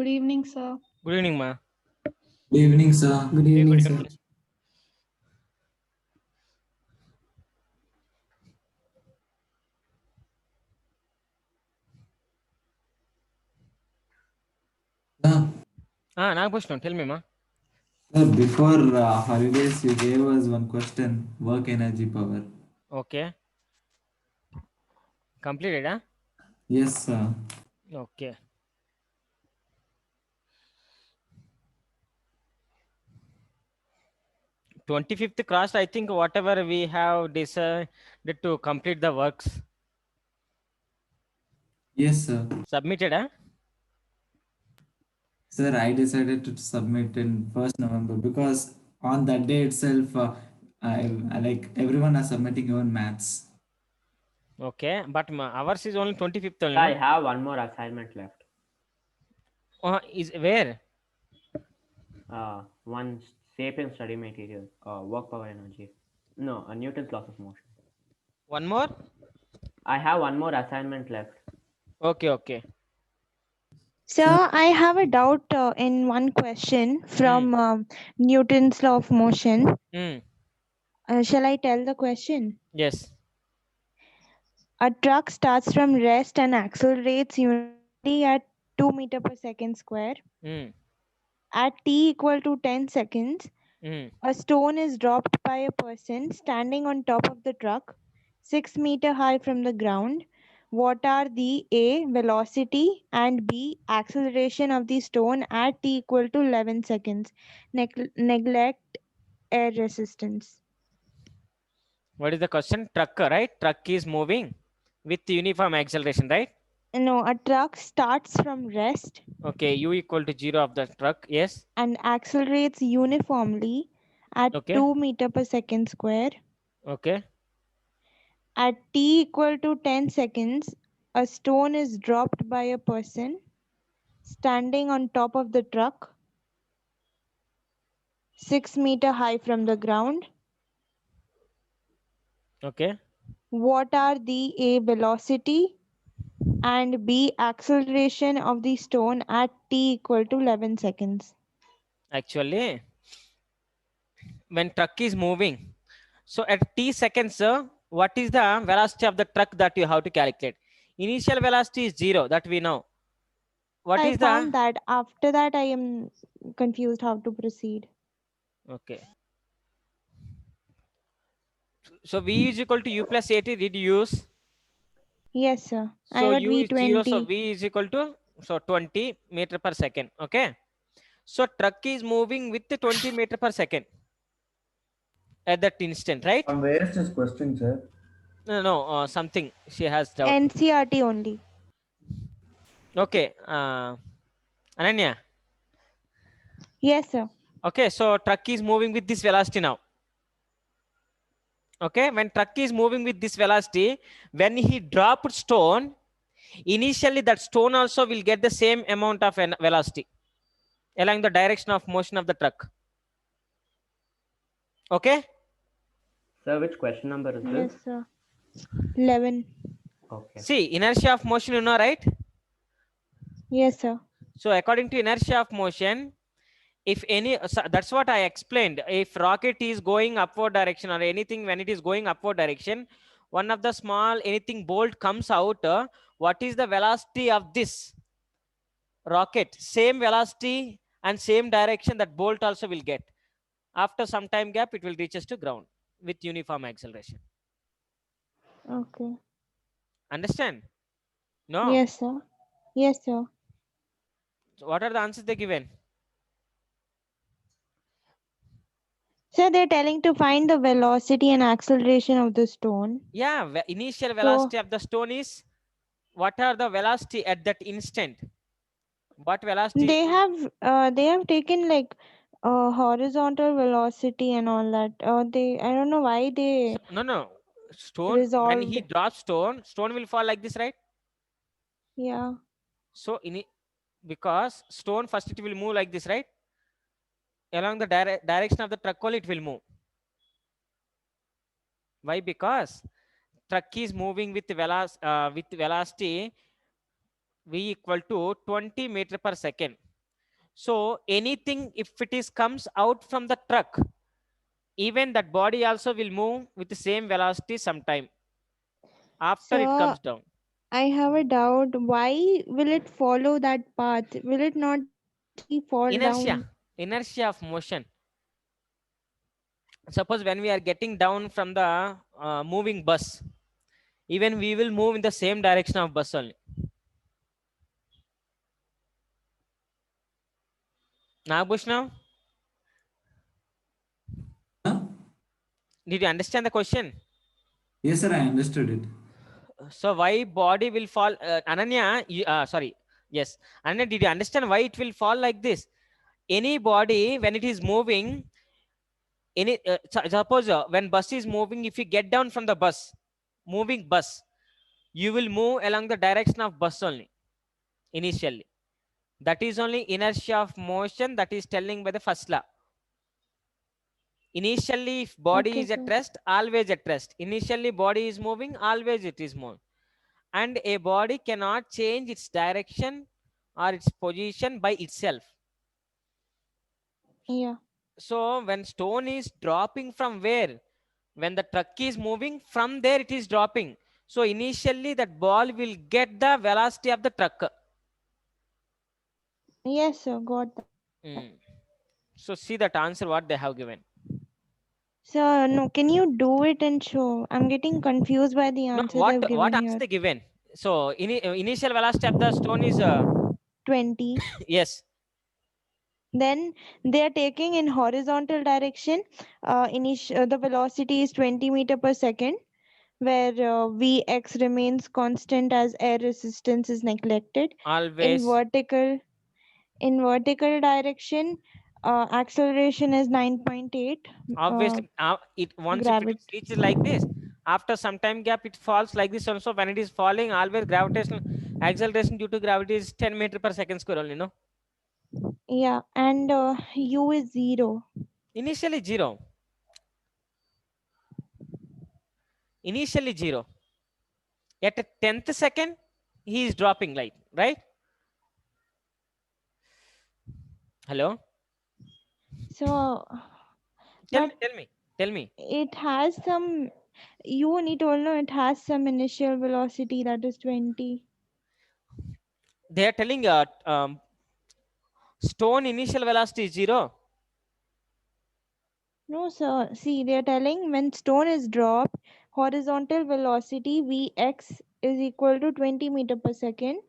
Good evening, sir. Good evening, ma. Good evening, sir. Good Very evening, good sir. evening. Sir, Nagbhusham, tell me, ma. sir, before holidays, you gave us one question: work energy power. Okay. Completed, huh? Yes, sir. Okay. Twenty-fifth crossed. I think whatever we have decided to complete the works Yes, sir. submitted, huh? Sir, I decided to submit in 1st November because on that day itself, I like everyone are submitting even maths. Okay, but ours is only 25th only, I no? have one more assignment left. Is where? One Sapien study material, work power energy. No, Newton's laws of motion. One more? I have one more assignment left. Okay, okay. Sir, I have a doubt in one question from Newton's law of motion. Hmm. Shall I tell the question? Yes. A truck starts from rest and accelerates uniformly at 2 meter per second square. Hmm. At t equal to 10 seconds, Hmm. a stone is dropped by a person standing on top of the truck 6 meter high from the ground. What are the A, velocity, and B, acceleration of the stone at t equal to 11 seconds? Neglect air resistance. What is the question? Truck, right? Truck is moving with uniform acceleration, right? No, a truck starts from rest Okay, u equal to 0 of the truck. Yes. and accelerates uniformly at Okay. 2 meter per second square. Okay. At t equal to 10 seconds, a stone is dropped by a person standing on top of the truck 6 meter high from the ground. Okay. What are the A, velocity, and B, acceleration of the stone at t equal to 11 seconds? Actually, when truck is moving, so at t seconds, what is the velocity of the truck that you have to calculate? Initial velocity is 0, that we know. What I is found the? that. After that, I am confused how to proceed. Okay. So v is equal to u plus at. Did you use? Yes, sir. I So got u is 0. So V20. v is equal to 20 meter per second. Okay. So truck is moving with 20 meter per second at that instant, right? Where is this question, sir? No, something she has doubt. NCRT only. Okay. Ananya. Yes, sir. Okay, so truck is moving with this velocity now. Okay, when truck is moving with this velocity, when he dropped stone, initially that stone also will get the same amount of velocity along the direction of motion of the truck. Okay. Sir, which question number is Yes, this? sir. 11. Okay. See, inertia of motion, you know, right? Yes, sir. So according to inertia of motion, if any, so that's what I explained. If rocket is going upward direction or anything, when it is going upward direction, one of the small anything bolt comes out, what is the velocity of this rocket? Same velocity and same direction that bolt also will get. After some time gap, it will reach us to ground with uniform acceleration. Okay. Understand? No. Yes, sir. Yes, sir. So what are the answers they given? So they're telling to find the velocity and acceleration of the stone. Yeah, initial velocity of the stone is, what are the velocity at that instant? What velocity? They have taken like horizontal velocity and all that. I don't know why they No. Stone, when he resolved. drops stone, stone will fall like this, right? Yeah. So because stone first it will move like this, right? Along the direction of the truck only it will move. Why? Because truck is moving with velocity v equal to 20 meter per second. So anything, if it is comes out from the truck, even that body also will move with the same velocity sometime after it So comes down. I have a doubt. Why will it follow that path? Will it not directly fall Inertia, down? inertia of motion. Suppose when we are getting down from the moving bus, even we will move in the same direction of bus only. Nagabhushna, Huh? did you understand the question? Yes, sir, I understood it. So why body will fall? Ananya, sorry. Yes. Ananya, did you understand why it will fall like this? Any body, when it is moving, suppose when bus is moving, if you get down from the bus, moving bus, you will move along the direction of bus only initially. That is only inertia of motion that is telling by the first law. Initially, if body Okay, is at sir. rest, always at rest. Initially, body is moving, always it is moving. And a body cannot change its direction or its position by itself. Yeah. So when stone is dropping from where? When the truck is moving, from there it is dropping. So initially that ball will get the velocity of the truck. Yes, sir. Got that. Mm. So see that answer what they have given. Sir, no, can you do it and show? I'm getting confused by the No, answer they've what given answer here. they given? So initial velocity of the stone is 20. yes. Then they are taking in horizontal direction. The velocity is 20 meter per second, where Vx remains constant as air resistance is neglected. In Always. vertical, in vertical direction, acceleration is 9.8. Obviously it once if it Gravity. reaches like this, after some time gap it falls like this also. When it is falling, always gravitational acceleration due to gravity is 10 meter per second square only, no? Yeah, and U is 0. Initially zero. Initially zero. At a 10th second, he is dropping light, right? Hello? So, Tell but me, tell me, tell me. it has some, you need to know it has some initial velocity that is 20. They are telling stone initial velocity is zero. No, sir. See, they are telling when stone is dropped, horizontal velocity Vx is equal to 20 meter per second,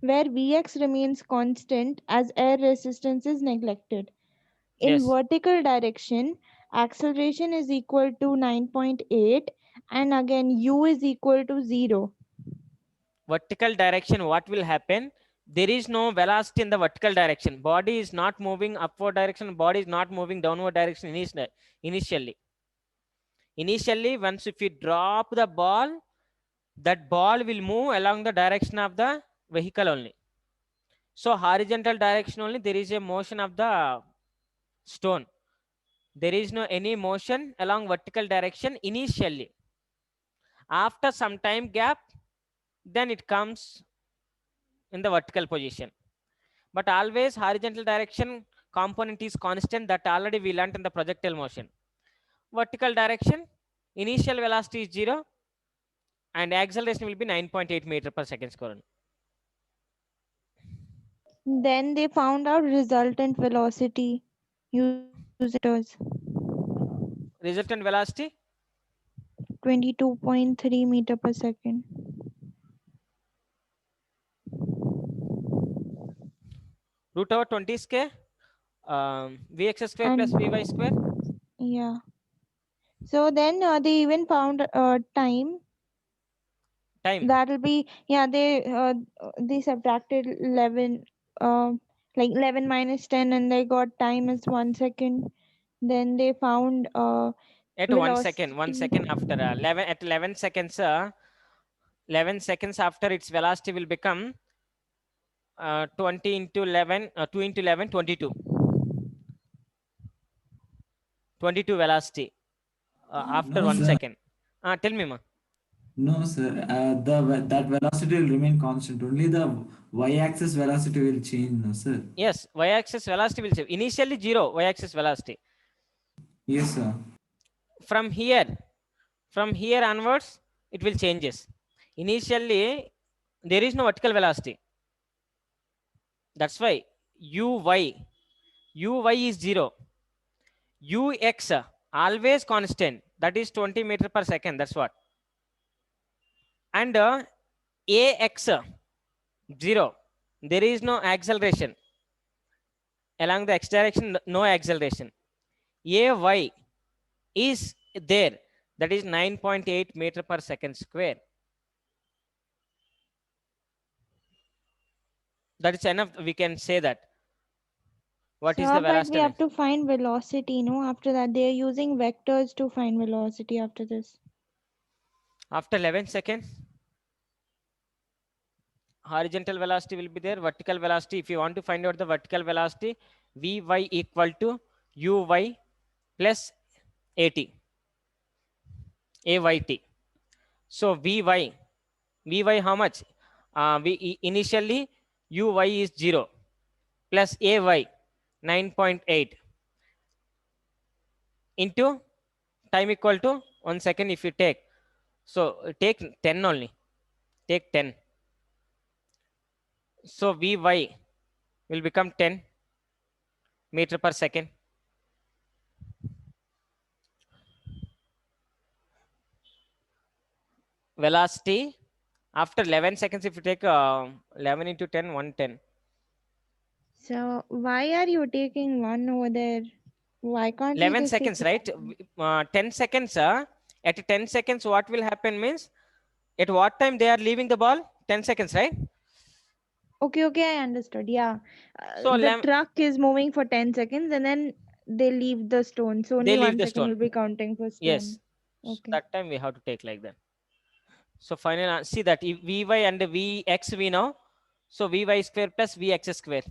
where Vx remains constant as air resistance is neglected. In Yes. vertical direction, acceleration is equal to 9.8, and again U is equal to 0. Vertical direction, what will happen? There is no velocity in the vertical direction. Body is not moving upward direction. Body is not moving downward direction initially. Initially, once if you drop the ball, that ball will move along the direction of the vehicle only. So horizontal direction only there is a motion of the stone. There is no any motion along vertical direction initially. After some time gap, then it comes in the vertical position. But always horizontal direction component is constant, that already we learnt in the projectile motion. Vertical direction, initial velocity is 0 and acceleration will be 9.8 meter per second square. Then they found out resultant velocity using meters, Resultant velocity 22.3 meter per second. root over 20 square vx square plus And vy square yeah, so then they even found time. time. That'll be, yeah, they subtracted 11, uh, like 11 minus 10, and they got time as 1 second. Then they found At 1 second, 1 second velocity. after 11 at 11 seconds 11 seconds after its velocity will become 20 into 11 2 into 11 22 22 velocity after No, one sir. second. Tell me ma. No, sir. That velocity will remain constant. Only the y-axis velocity will change, no, sir. Yes, y-axis velocity will change. Initially 0 y-axis velocity. Yes, sir. From here onwards, it will changes. Initially, there is no vertical velocity. That's why uy is 0. Ux always constant. That is 20 meter per second. That's what. And ax 0. There is no acceleration. Along the x direction, no acceleration. Ay is there. That is 9.8 meter per second square. That is enough. We can say that. What is Sir, the but we velocity? have to find velocity, no? After that, they are using vectors to find velocity after this. After 11 seconds, horizontal velocity will be there. Vertical velocity, if you want to find out the vertical velocity, Vy equal to Uy plus At. Ayt. So Vy how much? Initially Uy is 0 plus Ay 9.8 into time equal to 1 second if you take. So take 10 only. Take 10. So Vy will become 10 meter per second. Velocity after 11 seconds, if you take 11 into 10, 110. So why are you taking one over there? Why can't we 11 just take seconds, right? 10 seconds. At 10 seconds, what will happen means, at what time they are leaving the ball? 10 seconds, right? Okay, I understood. Yeah. So The truck is moving for 10 seconds and then they leave the stone. So they only leave 1 the second stone. will be counting for Yes. stone. Okay. That time we have to take like that. So finally, see that if Vy and Vx we know. So Vy square plus Vx square.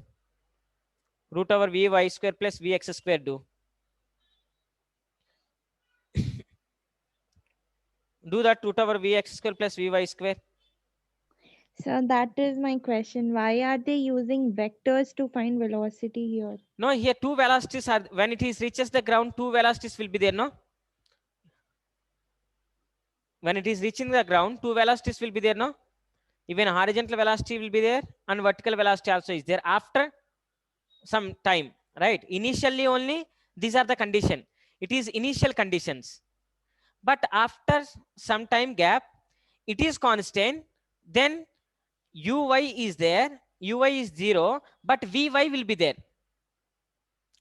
Root over Vy square plus Vx square do. Do that, root over Vx square plus Vy square. So that is my question. Why are they using vectors to find velocity here? No, here two velocities are, when it is reaches the ground, two velocities will be there, no? When it is reaching the ground, two velocities will be there, no? Even horizontal velocity will be there and vertical velocity also is there after some time, right? Initially only these are the condition. It is initial conditions. But after some time gap, it is constant. Then Uy is there. Uy is 0, but Vy will be there.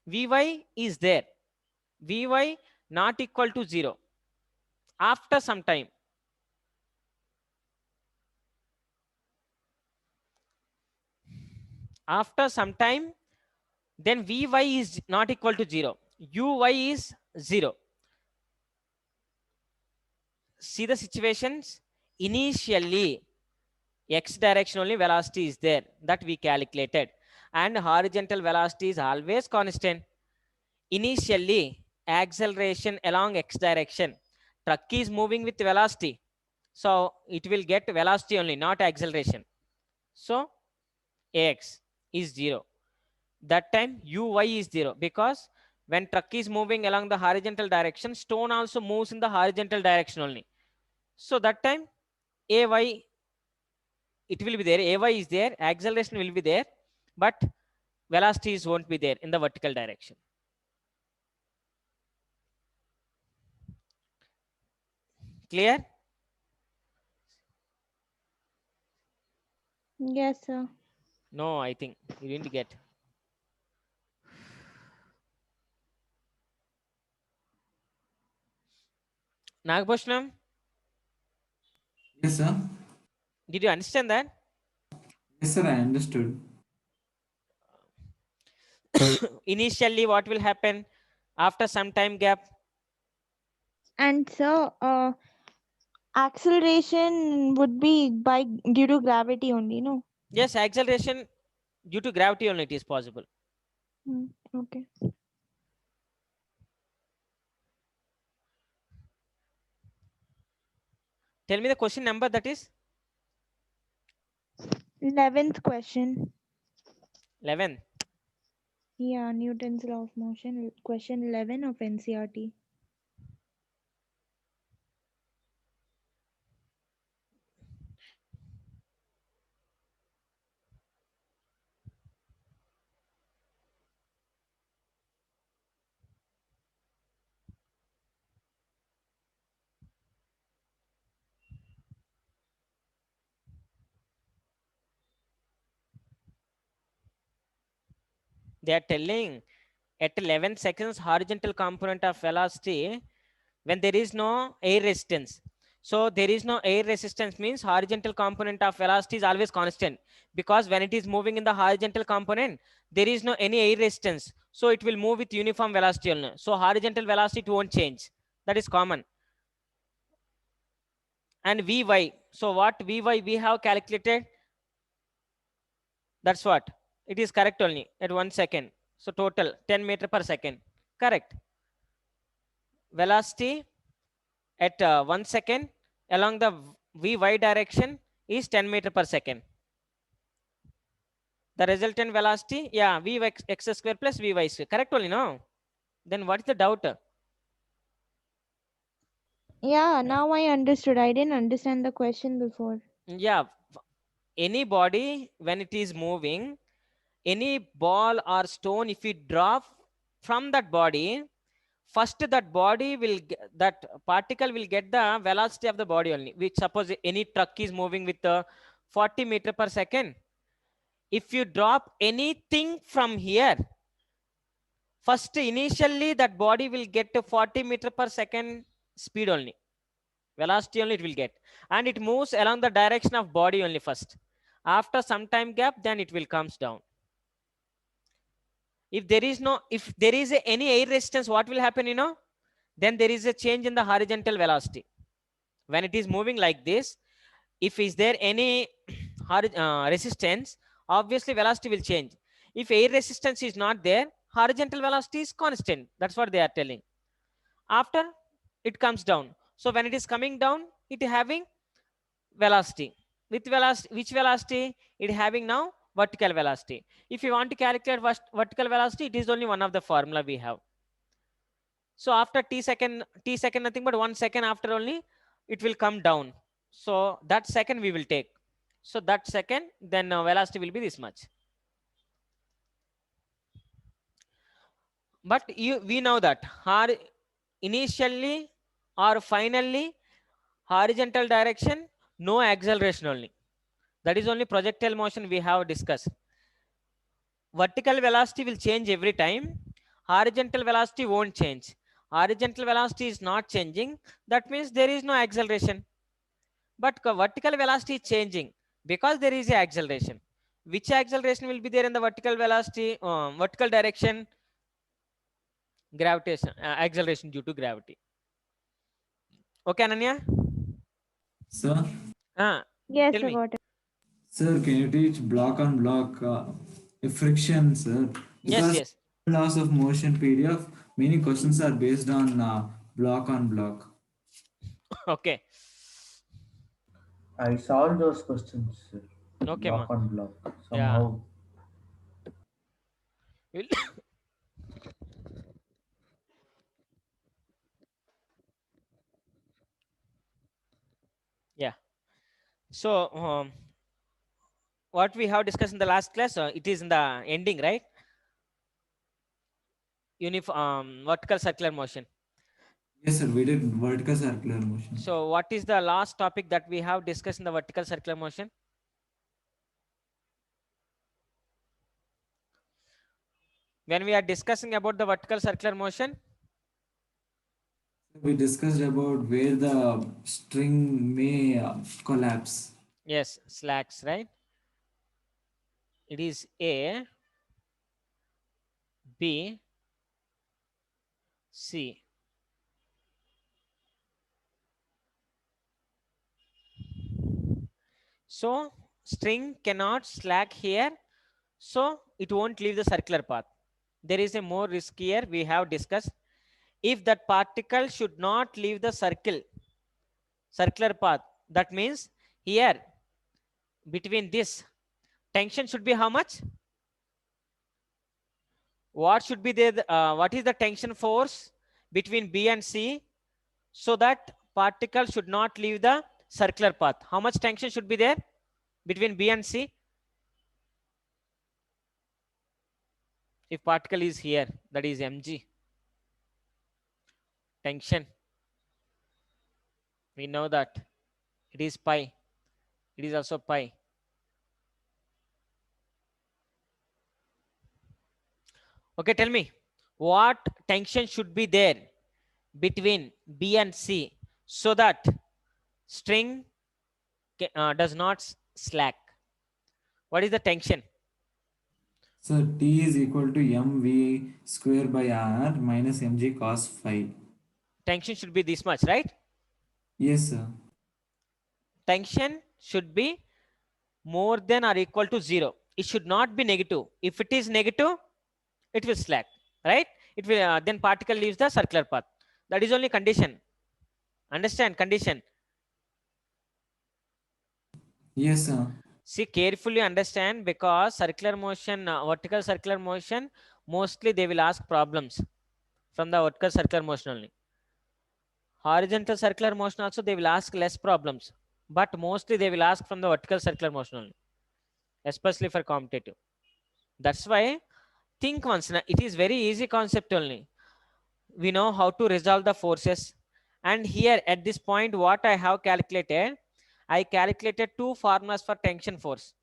Vy is there. Vy not equal to 0 after some time. After some time, then Vy is not equal to 0. Uy is 0. See the situations. Initially, x direction only velocity is there that we calculated, and horizontal velocity is always constant. Initially, acceleration along x direction. Truck is moving with velocity, so it will get velocity only, not acceleration. So ax is 0. That time uy is 0, because when truck is moving along the horizontal direction, stone also moves in the horizontal direction only. So that time ay, it will be there, ay is there, acceleration will be there, but velocities won't be there in the vertical direction. Clear? Yes, sir. No, I think you didn't get. Nagbhushanam, Yes, sir. did you understand that? Yes, sir. I understood. Initially, what will happen after some time gap? And so acceleration would be by due to gravity only, no? Yes, acceleration due to gravity only it is possible. Okay. Tell me the question number that is 11th question. 11. Yeah, Newton's law of motion, question 11 of NCRT. They are telling at 11 seconds horizontal component of velocity when there is no air resistance. So there is no air resistance means horizontal component of velocity is always constant, because when it is moving in the horizontal component, there is no any air resistance. So it will move with uniform velocity only. So horizontal velocity it won't change. That is common. And Vy. So what Vy we have calculated? That's what. It is correct only at 1 second. So total 10 meter per second. Correct. Velocity at 1 second along the Vy direction is 10 meter per second. The resultant velocity, yeah, V x square plus Vy square. Correct only, no? Then what is the doubt? Yeah, now I understood. I didn't understand the question before. Yeah, any body when it is moving, any ball or stone, if you drop from that body, first that body will that particle will get the velocity of the body only. Which suppose any truck is moving with 40 meter per second. If you drop anything from here, first initially that body will get to 40 meter per second speed only. Velocity only it will get, and it moves along the direction of body only first. After some time gap, then it will comes down. If there is any air resistance, what will happen, then there is a change in the horizontal velocity. When it is moving like this, if is there any resistance, obviously velocity will change. If air resistance is not there, horizontal velocity is constant. That's what they are telling. After it comes down, so when it is coming down, it having velocity. With velocity, which velocity? It having now vertical velocity. If you want to calculate vertical velocity, it is only one of the formula we have. So after t second nothing but 1 second after only it will come down. So that second we will take. So that second, then velocity will be this much. But we know that initially or finally horizontal direction, no acceleration only. That is only projectile motion we have discussed. Vertical velocity will change every time. Horizontal velocity won't change. Horizontal velocity is not changing. That means there is no acceleration. But vertical velocity is changing because there is a acceleration. Which acceleration will be there in the vertical velocity, vertical direction? Gravitation, acceleration due to gravity. Okay, Ananya? Sir, Yes, Tell I me. got it. sir, can you teach block on block friction, sir? Yes, Because yes. laws of motion PDF, many questions are based on block on block. Okay. I solved those questions, sir. Okay, ma. Block on block. Yeah. Somehow. Will- yeah. So, what we have discussed in the last class, it is in the ending, right? Vertical circular motion. Yes, sir, we did vertical circular motion. So what is the last topic that we have discussed in the vertical circular motion? When we are discussing about the vertical circular motion, We discussed about where the string may collapse. yes, slacks, right? It is A, B, C. So string cannot slack here, so it won't leave the circular path. There is a more risk here we have discussed. If that particle should not leave the circular path, That means here between this tension should be how much? What should be there? What is the tension force between B and C so that particle should not leave the circular path? How much tension should be there between B and C? If particle is here, that is mg. Tension, we know that it is pi. It is also pi. Okay, tell me what tension should be there between B and C so that string does not slack. What is the tension? So T is equal to mv square by r minus mg cos phi. Tension should be this much, right? Yes, sir. Tension should be more than or equal to 0. It should not be negative. If it is negative, it will slack, right? It will then particle leaves the circular path. That is only condition. Understand condition? Yes, sir. See, carefully understand, because circular motion, vertical circular motion, mostly they will ask problems from the vertical circular motion only. Horizontal circular motion also they will ask less problems, but mostly they will ask from the vertical circular motion only, especially for competitive. That's why think once. It is very easy concept only. We know how to resolve the forces. And here at this point, what I have calculated, I calculated two formulas for tension force.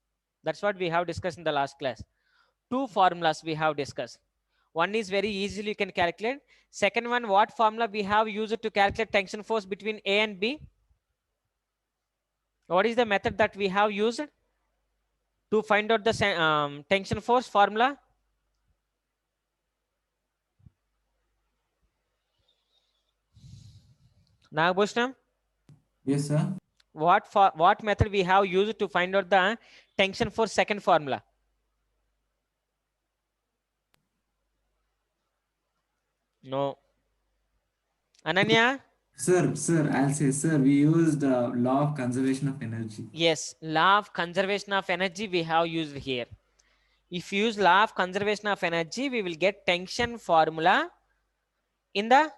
That's what we have discussed in the last class. Two formulas we have discussed. One is very easily you can calculate. Second one, what formula we have used to calculate tension force between A and B? What is the method that we have used to find out the tension force formula? Nagbhushnam, Yes, sir. what method we have used to find out the tension force second formula? No. Ananya? Sir, I'll say, sir, we used law of conservation of energy. Yes, law of conservation of energy we have used here. If you use law of conservation of energy, we will get tension formula in the,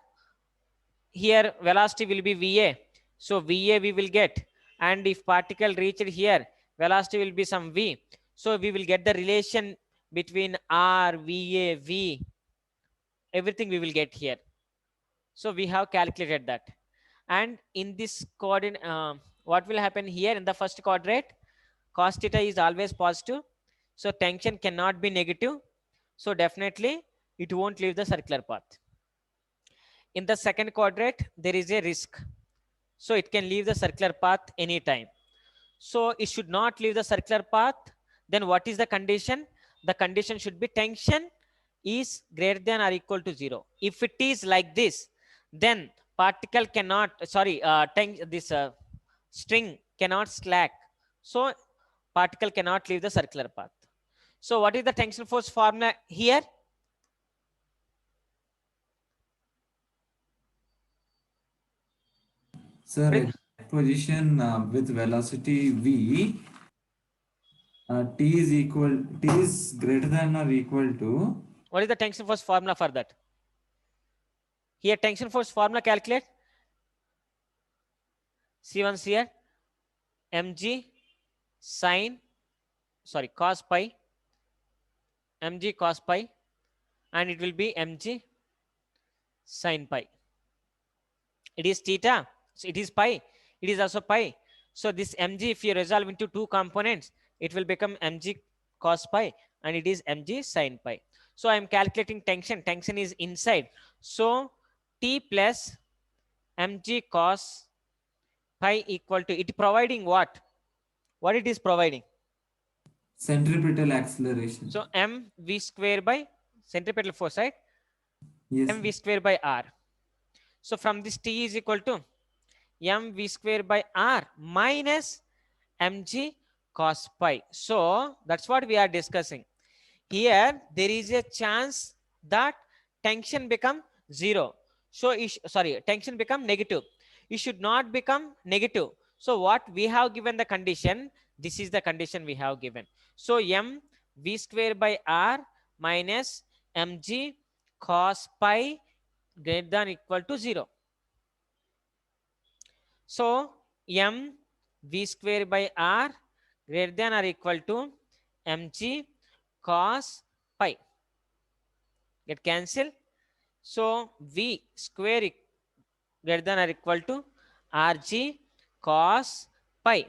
here velocity will be VA. So VA we will get, and if particle reached here, velocity will be some V. So we will get the relation between R, VA, V, everything we will get here. So we have calculated that. And in this coordinate, what will happen here in the first quadrant? Cos theta is always positive. So tension cannot be negative. So definitely it won't leave the circular path. In the second quadrant, there is a risk. So it can leave the circular path anytime. So it should not leave the circular path. Then what is the condition? The condition should be tension is greater than or equal to 0. If it is like this, then particle cannot, string cannot slack. So particle cannot leave the circular path. So what is the tension force formula here? Sir, at position with velocity v, T is greater than or equal to. What is the tension force formula for that? Here tension force formula calculate. See once here, mg cos pi, mg cos pi, and it will be mg sin pi. It is theta, so it is pi, it is also pi. So this mg, if you resolve into two components, it will become mg cos pi, and it is mg sin pi. So I am calculating tension. Tension is inside. So T plus mg cos pi equal to, it providing what? What it is providing? Centripetal acceleration. So mv square by centripetal force, right? Yes. mv square by r. So from this T is equal to mv square by r minus mg cos pi. So that's what we are discussing. Here there is a chance that tension become 0. So tension become negative. It should not become negative. So what we have given the condition, this is the condition we have given. So m v square by r minus mg cos pi greater than equal to 0. So m v square by r greater than or equal to mg cos pi get cancelled. So v square greater than or equal to rg cos pi.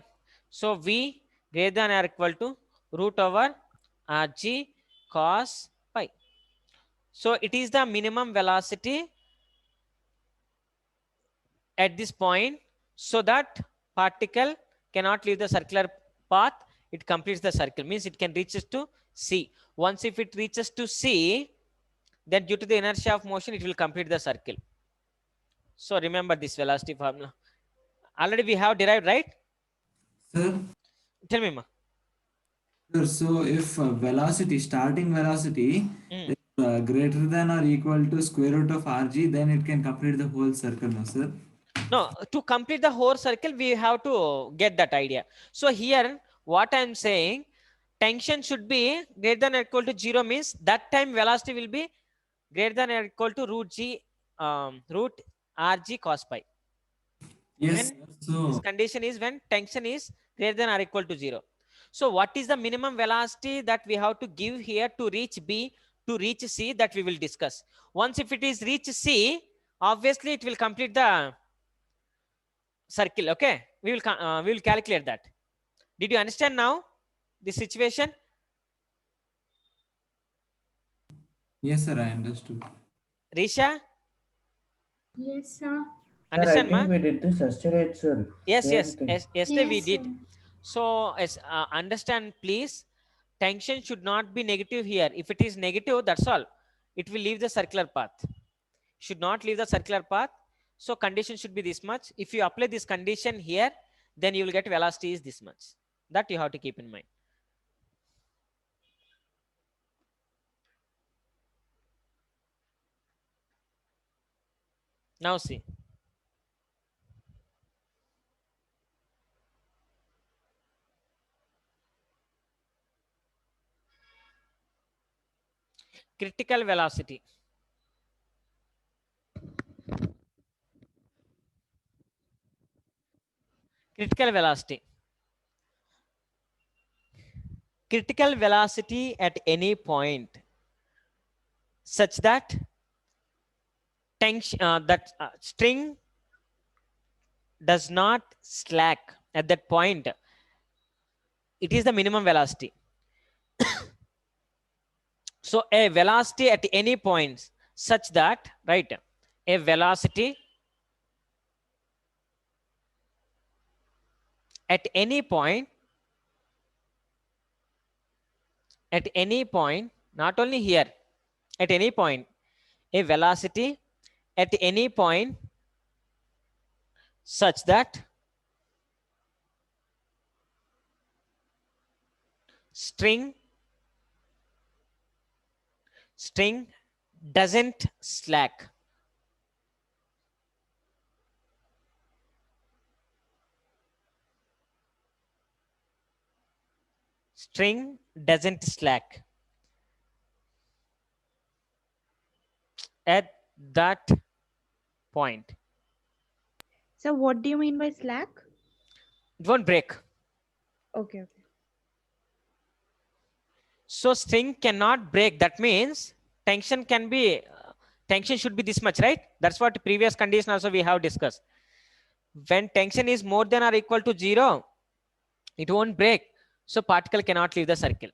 So v greater than or equal to root over rg cos pi. So it is the minimum velocity at this point, so that particle cannot leave the circular path. It completes the circle, means it can reach to C. Once if it reaches to C, then due to the inertia of motion, it will complete the circle. So remember this velocity formula. Already we have derived, right? Sir, Tell me, ma. sir, so if velocity, starting velocity Mm. is greater than or equal to square root of rg, then it can complete the whole circle, no, sir? No, to complete the whole circle, we have to get that idea. So here, what I'm saying, tension should be greater than or equal to 0, means that time velocity will be greater than or equal to root rg cos pi. Yes, When sir. So this condition is when tension is greater than or equal to 0. So what is the minimum velocity that we have to give here to reach B, to reach C, that we will discuss. Once if it is reach C, obviously it will complete the circle. Okay, we will calculate that. Did you understand now the situation? yes, sir, I understood. Risha, Yes, sir. Sir, I understand, ma? think we did this yesterday itself. Yes, Same yes, thing. yes. Yesterday we Yes, did. sir. So as understand, please. Tension should not be negative here. If it is negative, that's all. It will leave the circular path. Should not leave the circular path. So condition should be this much. If you apply this condition here, then you will get velocity is this much. That you have to keep in mind. Now see. Critical velocity. Critical velocity. Critical velocity at any point such that tension, string does not slack at that point. It is the minimum velocity. So a velocity at any point such that, right, a velocity at any point, not only here, at any point, a velocity at any point such that string doesn't slack. String doesn't slack at that point. So what do you mean by slack? It won't break. Okay, okay. So string cannot break. That means tension can be, tension should be this much, right? That's what previous condition also we have discussed. When tension is more than or equal to 0, it won't break. So particle cannot leave the circle.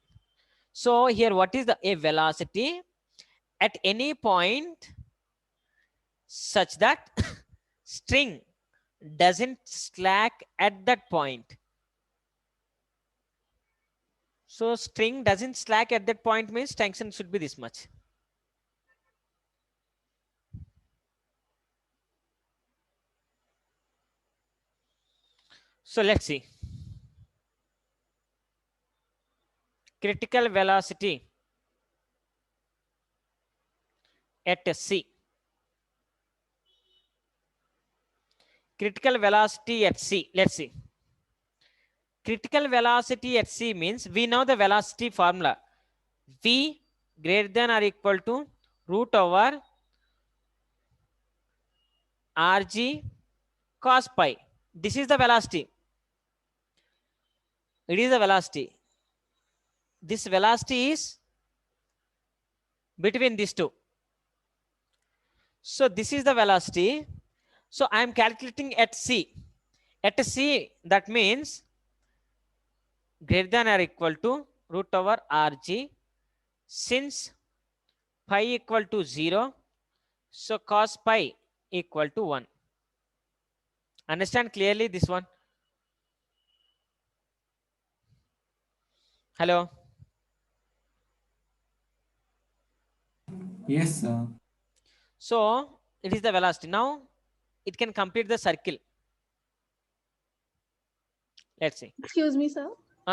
So here, what is a velocity at any point such that string doesn't slack at that point. So string doesn't slack at that point means tension should be this much. So let's see. Critical velocity at C. critical velocity at c. Let's see. Critical velocity at c means we know the velocity formula. V greater than or equal to root over Rg cos pi. This is the velocity. It is the velocity. This velocity is between these two. So this is the velocity. So I am calculating at c. At c, that means greater than or equal to root over Rg. Since pi equal to 0, so cos pi equal to 1. Understand clearly this one? Hello? Yes, sir. So it is the velocity. Now it can complete the circle. Let's see. Excuse me, sir.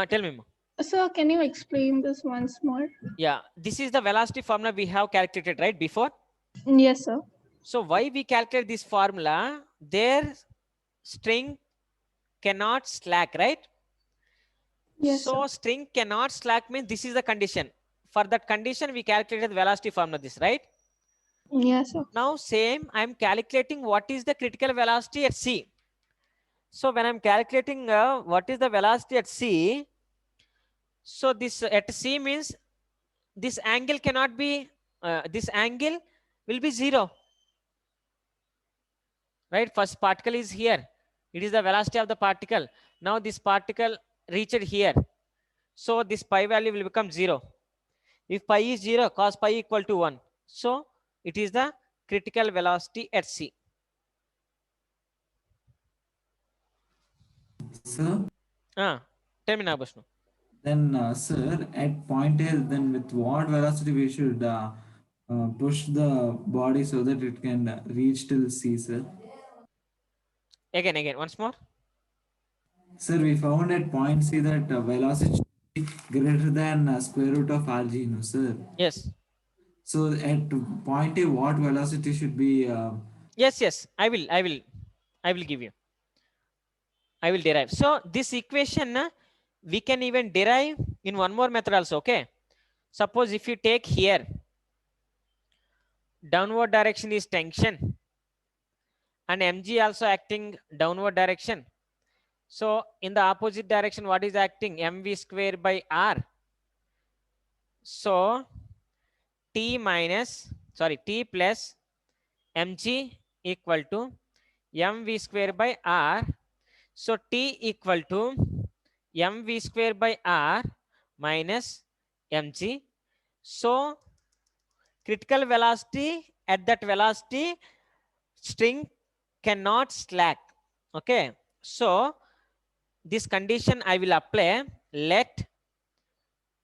Tell me more. Sir, can you explain this once more? Yeah, this is the velocity formula we have calculated right before. Yes, sir. So why we calculate this formula? Their string cannot slack, right? Yes, So sir. string cannot slack means this is the condition. For that condition, we calculated the velocity formula this, right? Yes, sir. Now same, I'm calculating what is the critical velocity at c. So when I'm calculating what is the velocity at c, so this at c means this angle cannot be, this angle will be 0. Right? First particle is here. It is the velocity of the particle. Now this particle reached here. So this pi value will become 0. If pi is 0, cos pi equal to 1. So it is the critical velocity at c. Sir, Tell me now, Bashnu. then, sir, at point A, then with what velocity we should push the body so that it can reach till C, sir? Again, once more. Sir, we found at point C that velocity should be greater than square root of Rg, no, sir? Yes. So at point A, what velocity should be? Yes. I will give you. I will derive. So this equation we can even derive in one more method also. Okay. Suppose if you take here, downward direction is tension, and mg also acting downward direction. So in the opposite direction, what is acting? mv square by r. So t plus mg equal to mv square by r. So t equal to mv square by r minus mg. So critical velocity, at that velocity string cannot slack. Okay, so this condition I will apply. Let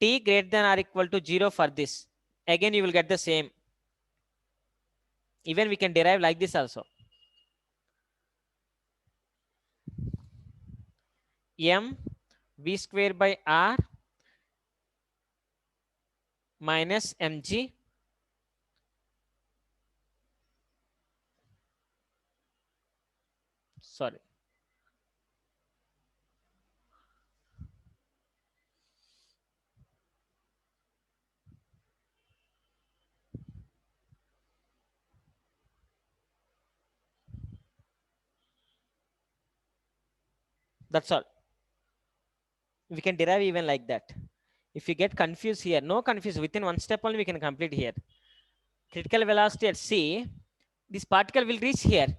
t greater than or equal to 0 for this. Again you will get the same. Even we can derive like this also. M v square by r minus mg sorry. That's all. We can derive even like that. If you get confused here, no confusion, within one step only we can complete here. Critical velocity at c, this particle will reach here.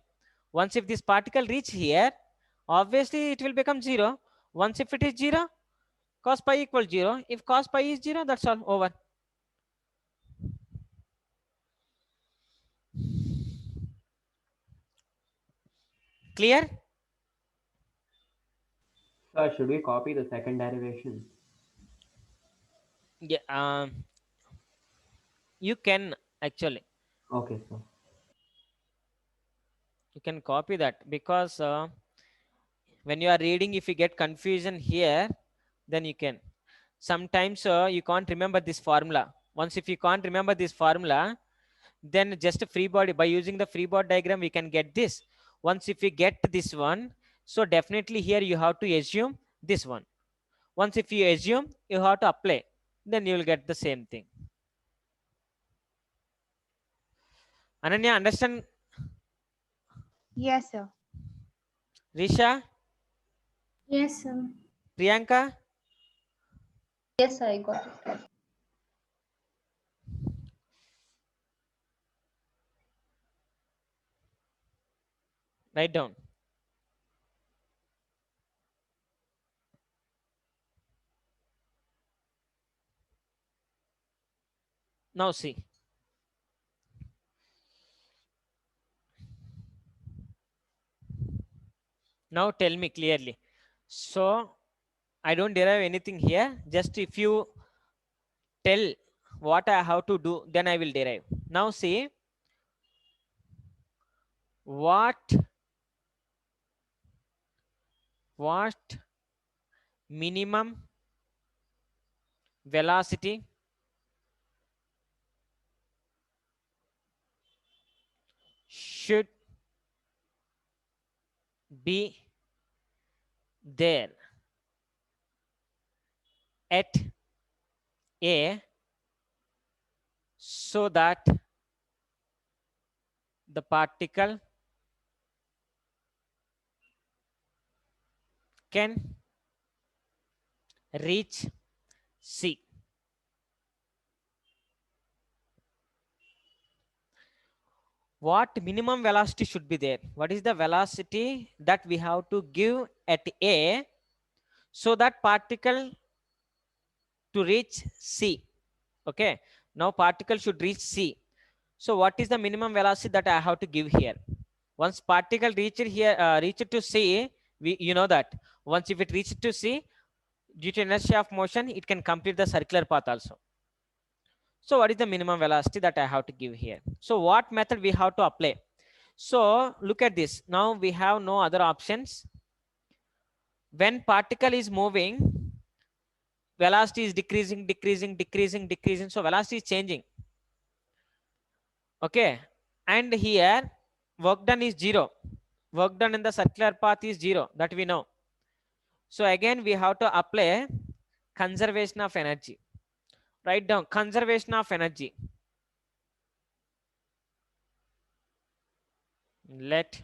Once if this particle reach here, obviously it will become 0. Once if it is 0, cos pi equals 0. If cos pi is 0, that's all, over. Clear? Sir, should we copy the second derivation? Yeah, you can actually. Okay, sir. You can copy that, because when you are reading, if you get confusion here, then you can. Sometimes you can't remember this formula. Once if you can't remember this formula, then just a free body, by using the free body diagram we can get this. Once if we get this one, so definitely here you have to assume this one. Once if you assume, you have to apply, then you will get the same thing. Ananya, understand? Yes, sir. Risha, Yes, sir. Priyanka? Yes, I got it. Write down. Now see. Now tell me clearly. So I don't derive anything here. Just if you tell what I have to do, then I will derive. Now see, what minimum velocity should be there at A so that the particle can reach C. What minimum velocity should be there? What is the velocity that we have to give at A so that particle to reach C? Okay, now particle should reach C. So what is the minimum velocity that I have to give here? Once particle reach it here, reach it to C, you know that once if it reaches to C, due to inertia of motion, it can complete the circular path also. So what is the minimum velocity that I have to give here? So what method we have to apply? So look at this. Now we have no other options. When particle is moving, velocity is decreasing, decreasing, decreasing, decreasing. So velocity is changing. Okay. And here work done is 0. Work done in the circular path is 0. That we know. So again, we have to apply conservation of energy. Write down conservation of energy. Let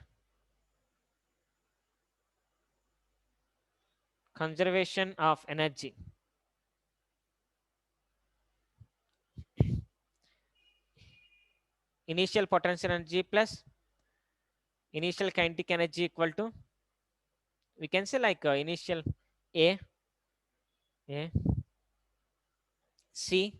conservation of energy initial potential energy plus initial kinetic energy equal to, we can say like initial A C.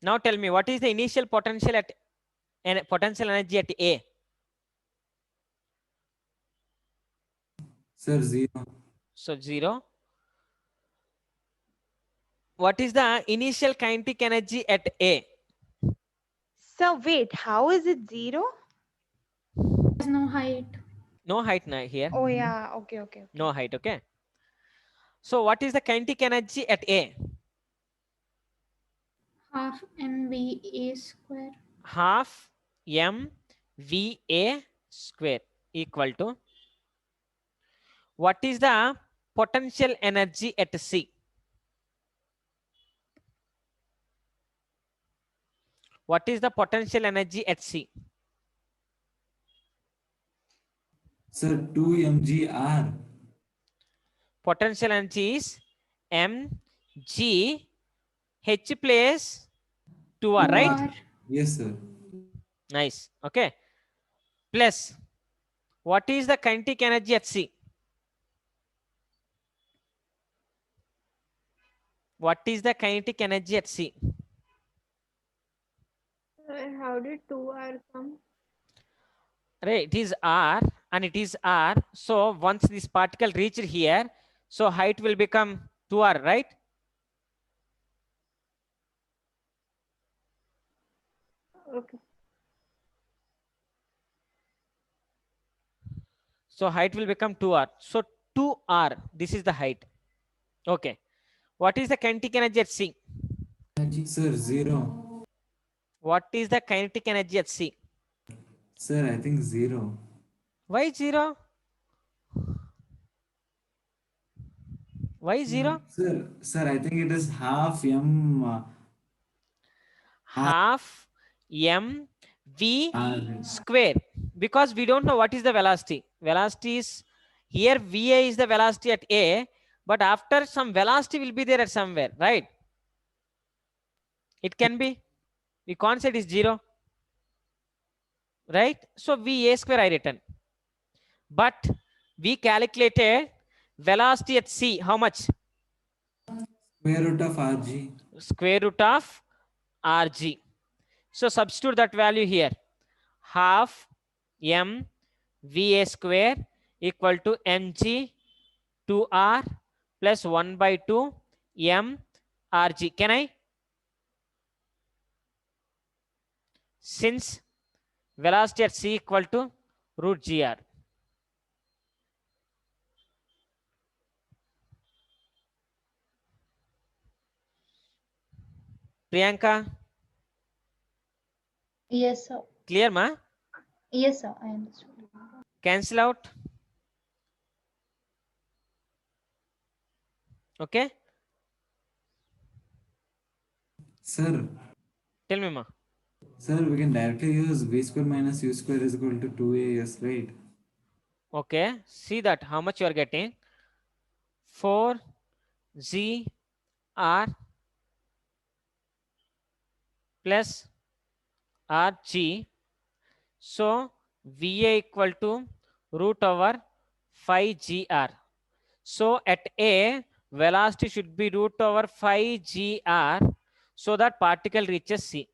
Now tell me, what is the initial potential at potential energy at A? Sir, 0. So 0. What is the initial kinetic energy at A? So wait, how is it 0? There's no height. No height here. Oh yeah, okay, okay, okay. No height, okay. So what is the kinetic energy at A? Half mva square. Half mva square equal to, what is the potential energy at C? What is the potential energy at C? Sir, 2 mgr. Potential energy is mg, h place 2r, right? 2r. Yes, sir. Nice. Okay. Plus, what is the kinetic energy at C? What is the kinetic energy at C? How did 2R come? Right, it is R and it is R. So once this particle reached here, so height will become 2R, right? Okay. So height will become 2R. So 2R, this is the height. Okay. What is the kinetic energy at C? energy? Sir, 0. What is the kinetic energy at C? Sir, I think 0. Why 0? Why 0? Sir, I think it is half m Half m v r. square, because we don't know what is the velocity. Velocity is here, va is the velocity at A, but after some velocity will be there at somewhere, right? It can be, we can't say it is 0, right? So va square I written, but we calculated velocity at C, how much? Square root of rg. Square root of rg. So substitute that value here. Half m va square equal to mg 2r plus 1 by 2 m rg. Can I? Since velocity at C equal to root gr. Priyanka, Yes, sir. clear ma? Yes, sir. I understood. Cancel out. Okay. Sir, Tell me ma. sir, we can directly use v square minus u square is equal to 2as, right? Okay. See that how much you are getting. 4 z r plus rg. So va equal to root over 5 gr. So at A, velocity should be root over 5 gr, so that particle reaches C.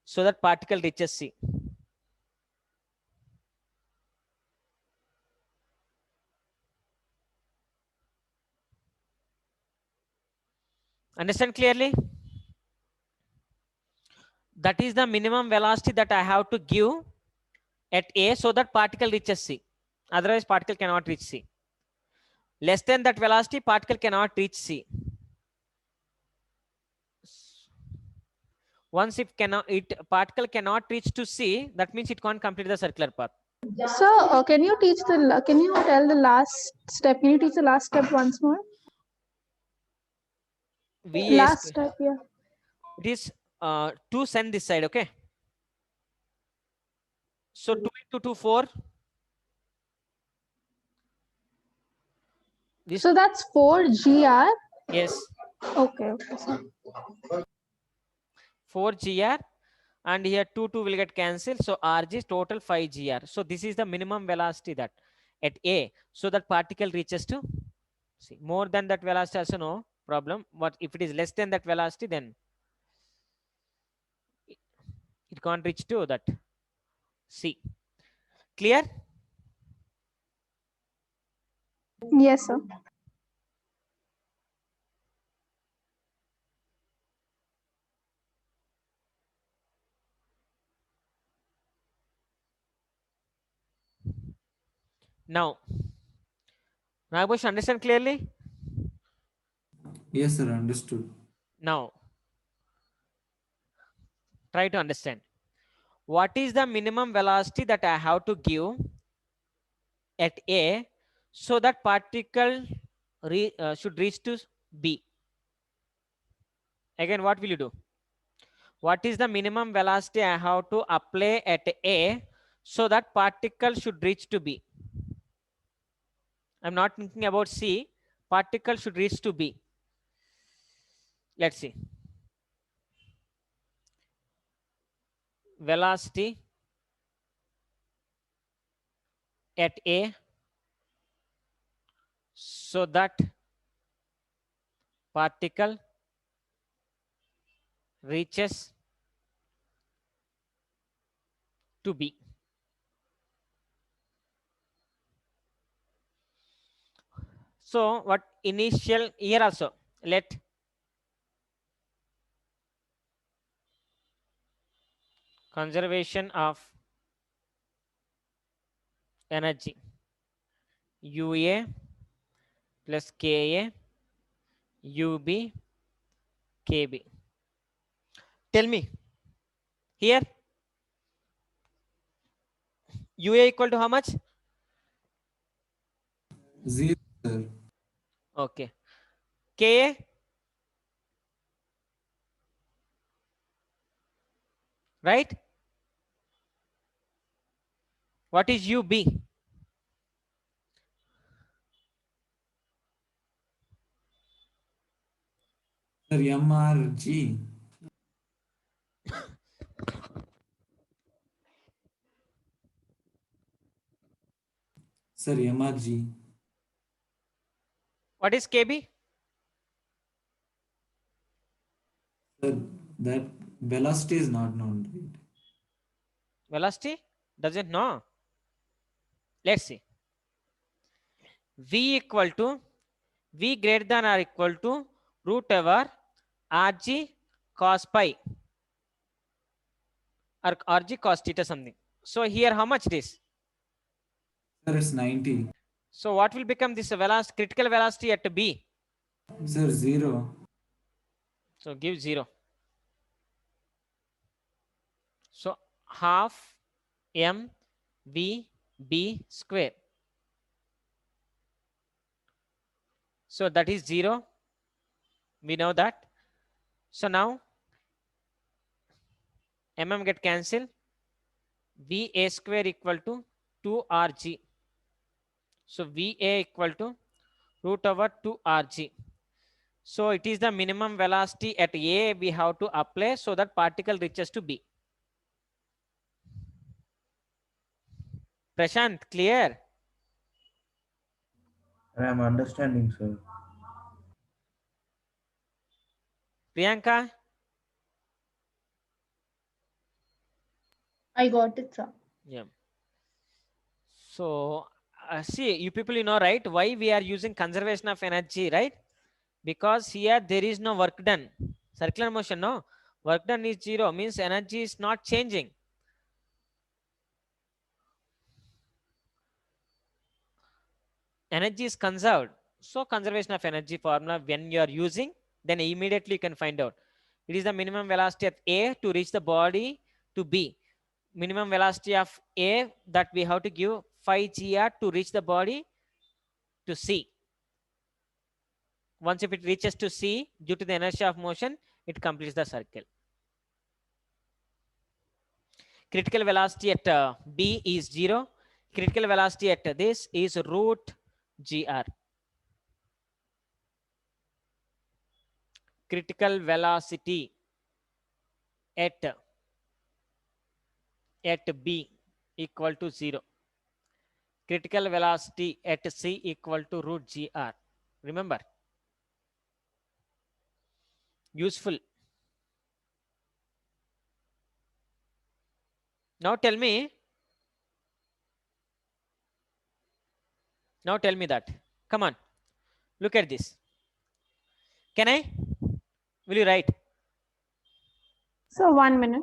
So that particle reaches C. Understand clearly? That is the minimum velocity that I have to give at A, so that particle reaches C. Otherwise, particle cannot reach C. Less than that velocity, particle cannot reach C. Once particle cannot reach to C, that means it can't complete the circular path. So, can you tell the last step? Can you teach the last step once more? Last step, yeah. It is 2 send this side, okay? So 2 into 2, 4. This, So that's 4 GR. yes, Okay, so 4 GR, and here 2 will get cancelled. So RG is total 5 GR. So this is the minimum velocity that at A, so that particle reaches to C. More than that velocity also no problem. But if it is less than that velocity, then it can't reach to that C. Clear? yes, sir. Now, Nagbush, understand clearly? Yes, sir, understood. Now, try to understand. What is the minimum velocity that I have to give at A, so that particle should reach to B? Again, what will you do? What is the minimum velocity I have to apply at A, so that particle should reach to B? I'm not thinking about C. Particle should reach to B. Let's see. Velocity at A, so that particle reaches to B. So what initial here also, let conservation of energy UA plus KA UB kb. Tell me here, ua equal to how much? 0, sir. Okay. Ka? Right? What is ub? Sir, MRG. Sir, MRG. What is kb? Sir, that velocity is not known, right? Velocity? Doesn't know. Let's see. V equal to, V greater than or equal to root over Rg cos pi or Rg cos theta something. So here how much it is? Sir, it's 90. So what will become this velocity, critical velocity at B? Sir, 0. So give 0. So half m v b square. So that is 0. We know that. So now get cancelled. Va square equal to 2rg. So Va equal to root over 2rg. So it is the minimum velocity at A we have to apply so that particle reaches to B. Prashant, clear? I am understanding, sir. Priyanka? I got it, sir. Yeah. So see, you people, you know, right? Why we are using conservation of energy, right? Because here there is no work done. Circular motion, no? Work done is 0, means energy is not changing. Energy is conserved. So conservation of energy formula, when you are using, then immediately you can find out. It is the minimum velocity at A to reach the body to B. Minimum velocity of A that we have to give 5 gr to reach the body to C. Once if it reaches to C, due to the inertia of motion, it completes the circle. Critical velocity at B is 0. Critical velocity at this is root gr. Critical velocity at B equal to 0. Critical velocity at C equal to root gr. Remember, useful. Now tell me that. Come on, look at this. Can I? Will you write? So 1 minute.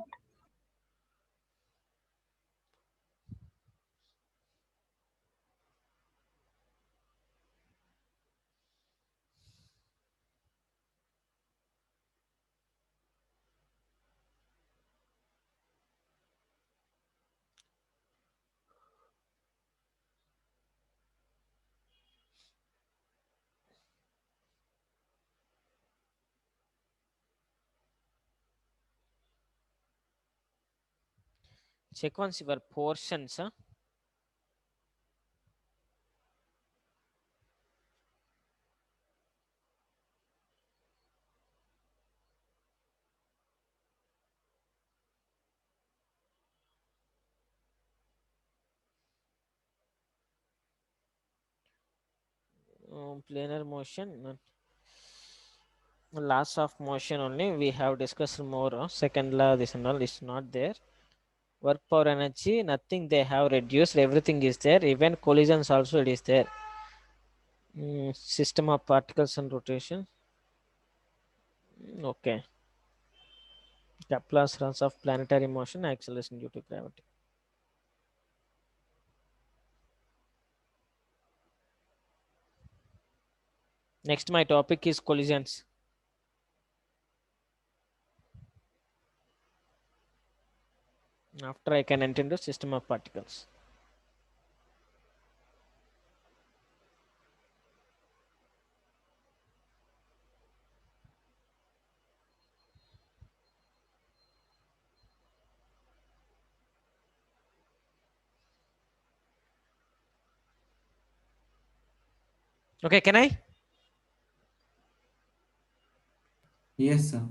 Check once your portions. Huh? Planar motion, laws of motion only we have discussed more. Second law, this and all is not there. Work power energy, nothing they have reduced, everything is there. Even collisions also it is there. System of particles and rotation. Okay. Laplace runs of planetary motion, acceleration due to gravity. Next, my topic is collisions. After I can enter into system of particles. Okay, can I? Yes, sir.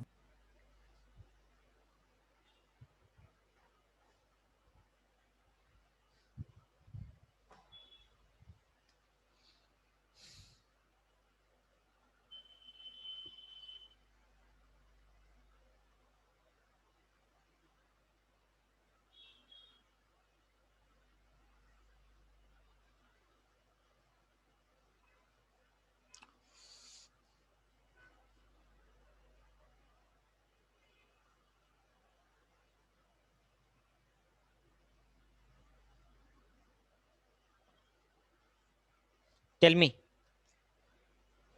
Tell me.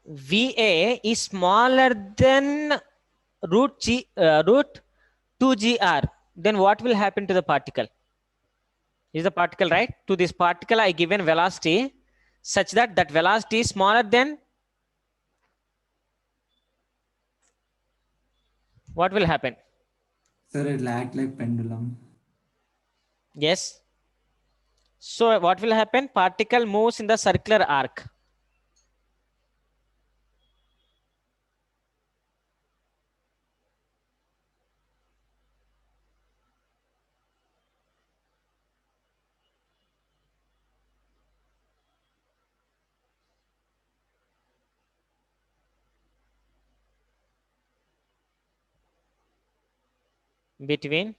VA is smaller than root 2gr. Then what will happen to the particle? Is the particle right? To this particle, I given velocity such that that velocity is smaller than. What will happen? Sir, it act like pendulum. Yes. So what will happen? Particle moves in the circular arc. Between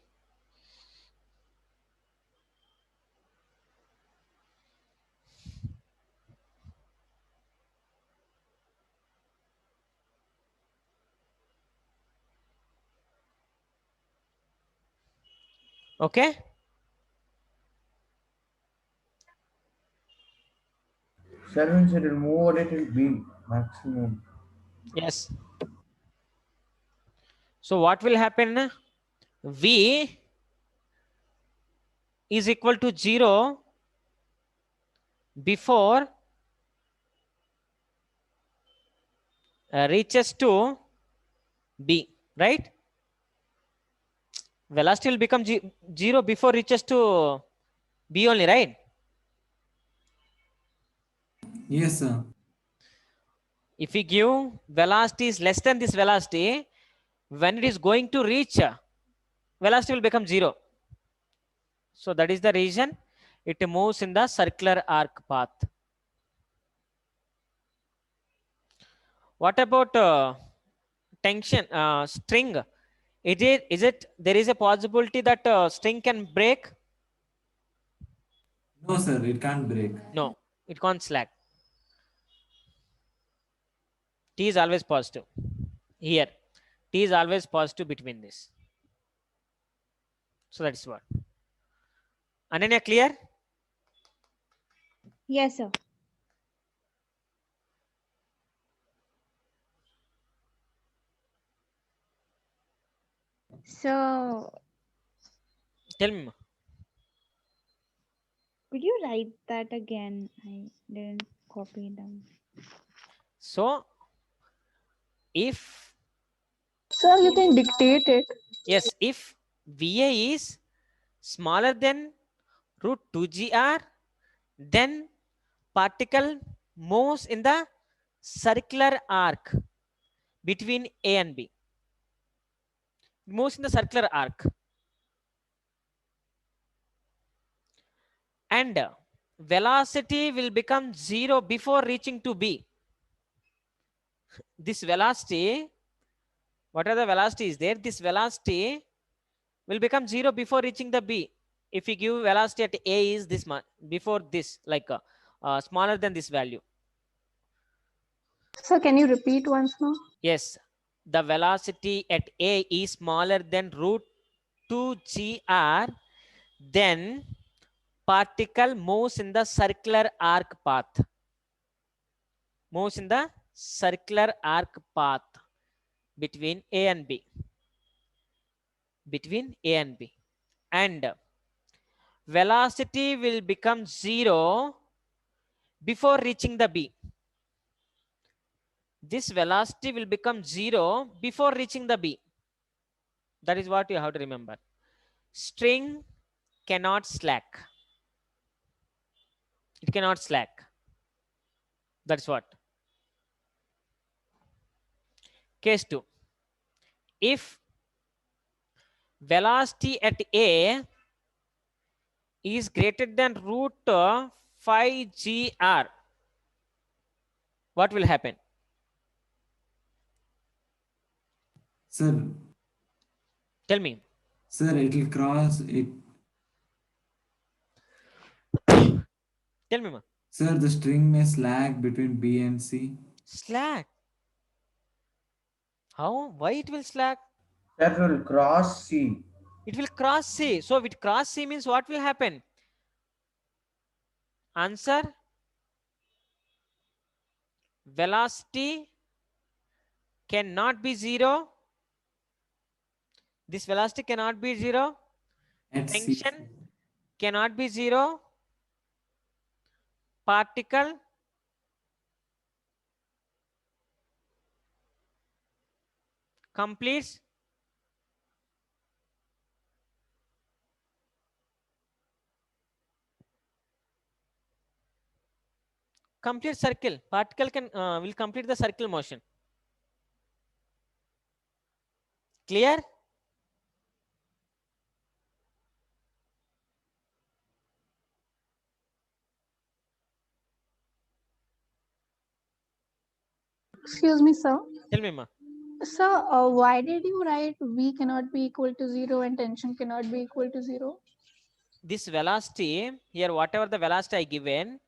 okay. Sir, means it will move a little B maximum. Yes. So what will happen? V is equal to 0 before reaches to B, right? Velocity will become 0 before reaches to B only, right? Yes, sir. If we give velocity is less than this velocity, when it is going to reach, velocity will become 0. So that is the reason it moves in the circular arc path. What about tension string? Is it there is a possibility that string can break? No, sir, it can't break. No, it can't slack. T is always positive. Here, T is always positive between this. So that's what. Ananya, clear? Yes, sir. So, Tell me. could you write that again? I didn't copy it down. So, if Sir, you can dictate it. yes, if VA is smaller than root 2gr, then particle moves in the circular arc between A and B. It moves in the circular arc. And velocity will become 0 before reaching to B. This velocity, what are the velocities there? This velocity will become 0 before reaching the B. If we give velocity at A is this much, before this, like smaller than this value. Sir, can you repeat once more? Yes, the velocity at A is smaller than root 2gr, then particle moves in the circular arc path. Moves in the circular arc path between A and B. Between A and B. and velocity will become 0 before reaching the B. This velocity will become 0 before reaching the B. That is what you have to remember. String cannot slack. It cannot slack. That's what. Case 2. If velocity at A is greater than root 5gr, what will happen? Sir, Tell me. sir, it will cross it. Tell me, ma. Sir, the string may slack between B and C. Slack. How? Why it will slack? That will cross C. It will cross C. So with cross C means what will happen? Answer. Velocity cannot be 0. This velocity cannot be 0. At C. Tension cannot be 0. Particle completes circle. Particle can will complete the circle motion. Clear? Excuse me, sir. Tell me, ma. Sir, why did you write V cannot be equal to 0 and tension cannot be equal to 0? This velocity here, whatever the velocity I given,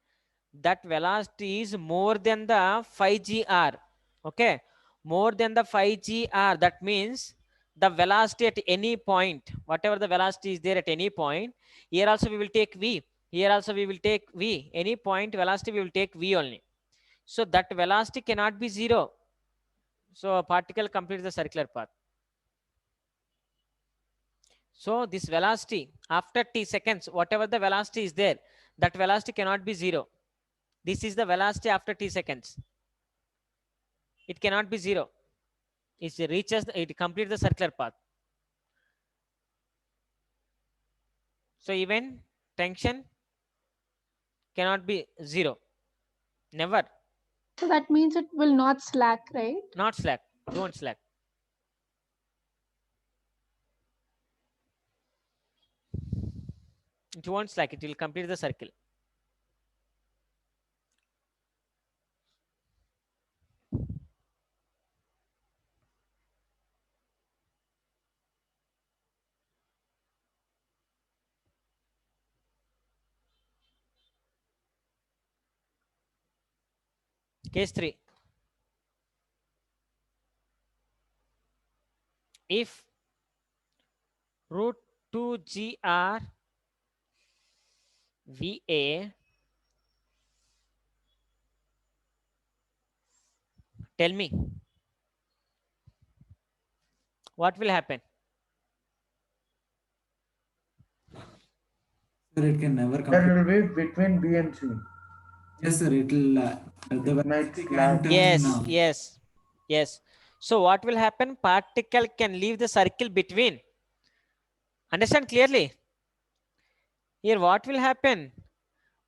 that velocity is more than the 5gr. Okay, more than the 5gr. That means the velocity at any point, whatever the velocity is there at any point, here also we will take V. Here also we will take V. Any point velocity we will take V only. So that velocity cannot be 0. So a particle completes the circular path. So this velocity after t seconds, whatever the velocity is there, that velocity cannot be 0. This is the velocity after t seconds. It cannot be 0. It reaches, it completes the circular path. So even tension cannot be 0. Never. So that means it will not slack, right? Not slack. Don't slack. It won't slack. It will complete the circle. Case 3. If root 2gr VA, tell me, what will happen? Sir, it can never That complete. will be between B and C. Yes, sir, it will. The Might velocity slack. can turn. Yes. So what will happen? Particle can leave the circle between. Understand clearly? Here what will happen?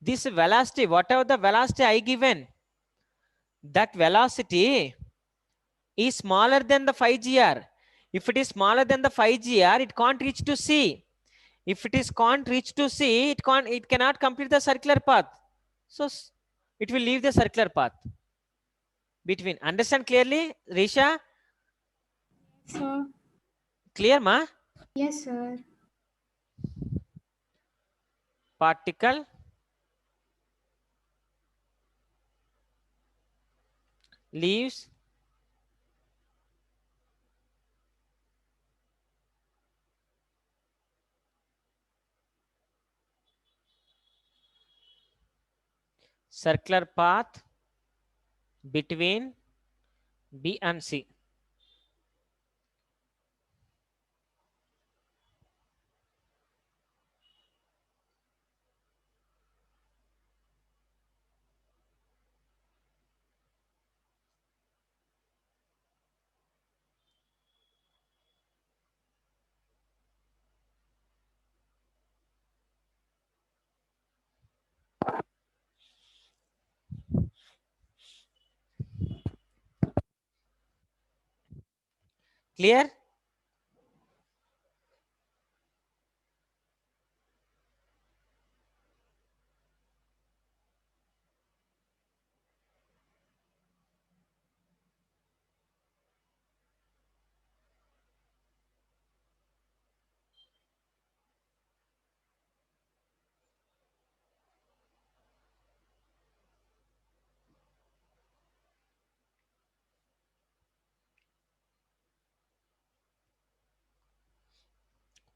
This velocity, whatever the velocity I given, that velocity is smaller than the 5gr. If it is smaller than the 5gr, it can't reach to C. If it is can't reach to C, it cannot complete the circular path. So it will leave the circular path between. Understand clearly, Risha? Sir. Clear, ma? Yes, sir. Particle leaves circular path between B and C. Clear?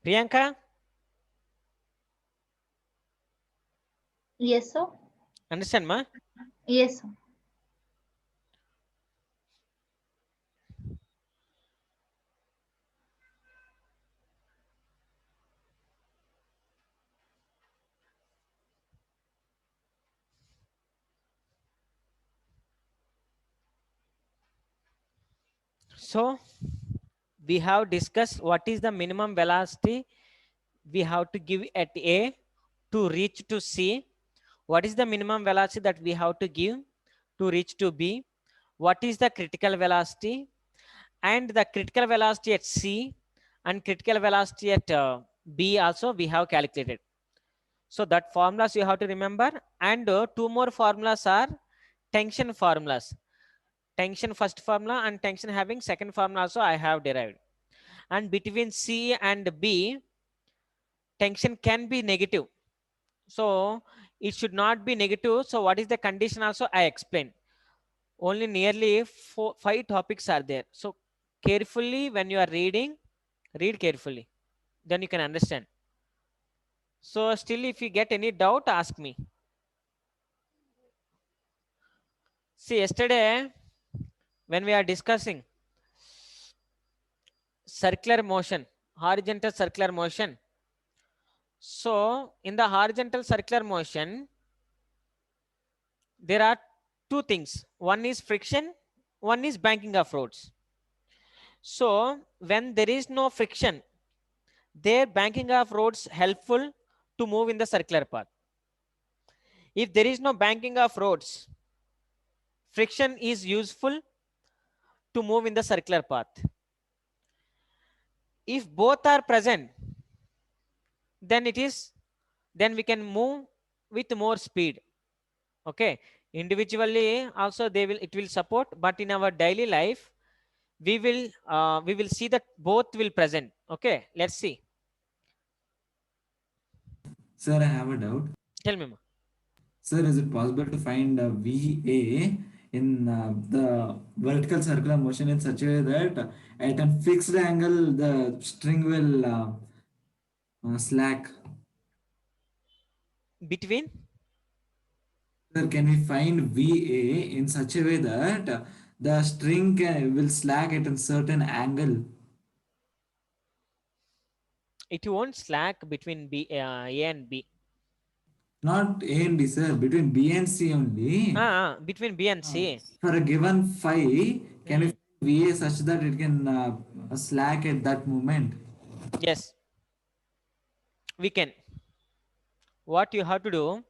Priyanka, Yes, sir. understand, ma? Yes, sir. So we have discussed what is the minimum velocity we have to give at A to reach to C. What is the minimum velocity that we have to give to reach to B? What is the critical velocity? And the critical velocity at C and critical velocity at B also we have calculated. So that formulas you have to remember. And two more formulas are tension formulas. Tension first formula and tension having second formula also I have derived. And between C and B, tension can be negative. So it should not be negative. So what is the condition also I explained. Only nearly 5 topics are there. So carefully when you are reading, read carefully. Then you can understand. So still if you get any doubt, ask me. See, yesterday when we are discussing circular motion, horizontal circular motion. So in the horizontal circular motion, there are two things. One is friction, one is banking of roads. So when there is no friction, their banking of roads helpful to move in the circular path. If there is no banking of roads, friction is useful to move in the circular path. If both are present, then we can move with more speed. Okay, individually also it will support, but in our daily life we will see that both will present. Okay, let's see. Sir, I have a doubt. Tell me, ma. Sir, is it possible to find VA in the vertical circular motion in such a way that at a fixed angle the string will slack? Between Sir, can we find VA in such a way that the string will slack at a certain angle? it won't slack between A and B. Not A and B, sir, between B and C only. Between B and C. For a given phi, can we find VA such that it can slack at that moment? Yes, we can. What you have to do,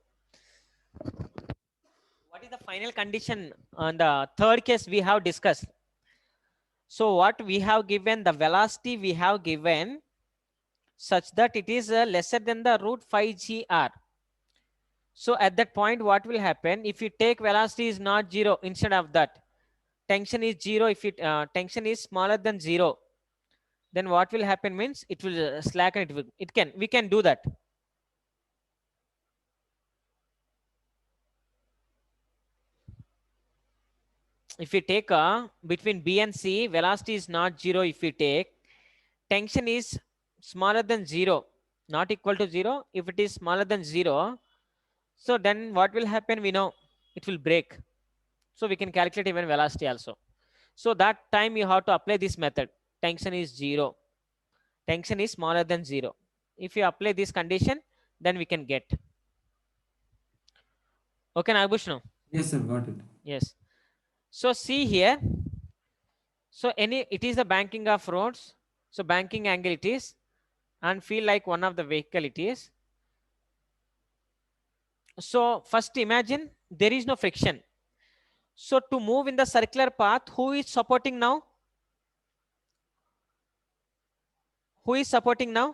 what is the final condition on the third case we have discussed? So what we have given, the velocity we have given such that it is lesser than the root phi gr. So at that point, what will happen if you take velocity is not 0, instead of that tension is 0, if it tension is smaller than 0, then what will happen means it will slacken, we can do that. If we take between B and C, velocity is not 0. If we take tension is smaller than 0, not equal to 0. If it is smaller than 0, so then what will happen? We know it will break. So we can calculate even velocity also. So that time you have to apply this method. Tension is 0. Tension is smaller than 0. If you apply this condition, then we can get. Okay, Nagbushnu? Yes, sir, got it. Yes. So see here. So it is the banking of roads. So banking angle it is, and feel like one of the vehicle it is. So first imagine there is no friction. So to move in the circular path, who is supporting now? Who is supporting now?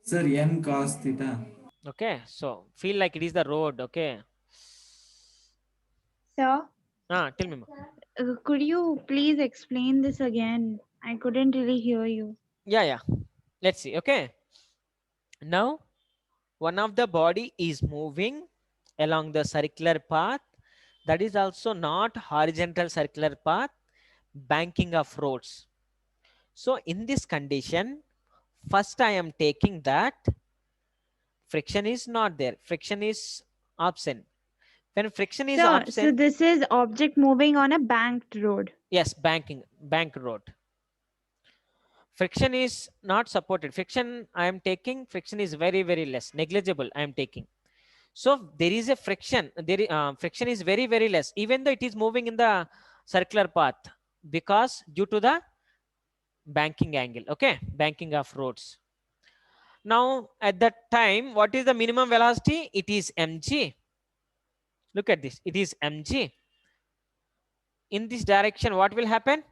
Sir, n cos theta. Okay, so feel like it is the road. Okay. Sir, Tell me, ma. could you please explain this again? I couldn't really hear you. Yeah. Let's see. Okay. Now, one of the body is moving along the circular path. That is also not horizontal circular path, banking of roads. So in this condition, first I am taking that friction is not there. Friction is absent. When friction is Sir, so absent, this is object moving on a banked road. yes, bank road. Friction is not supported. Friction I am taking, friction is very, very less, negligible I am taking. So there is a friction, friction is very, very less, even though it is moving in the circular path, because due to the banking angle, okay, banking of roads. Now at that time, what is the minimum velocity? It is mg. Look at this, it is mg. In this direction, what will happen?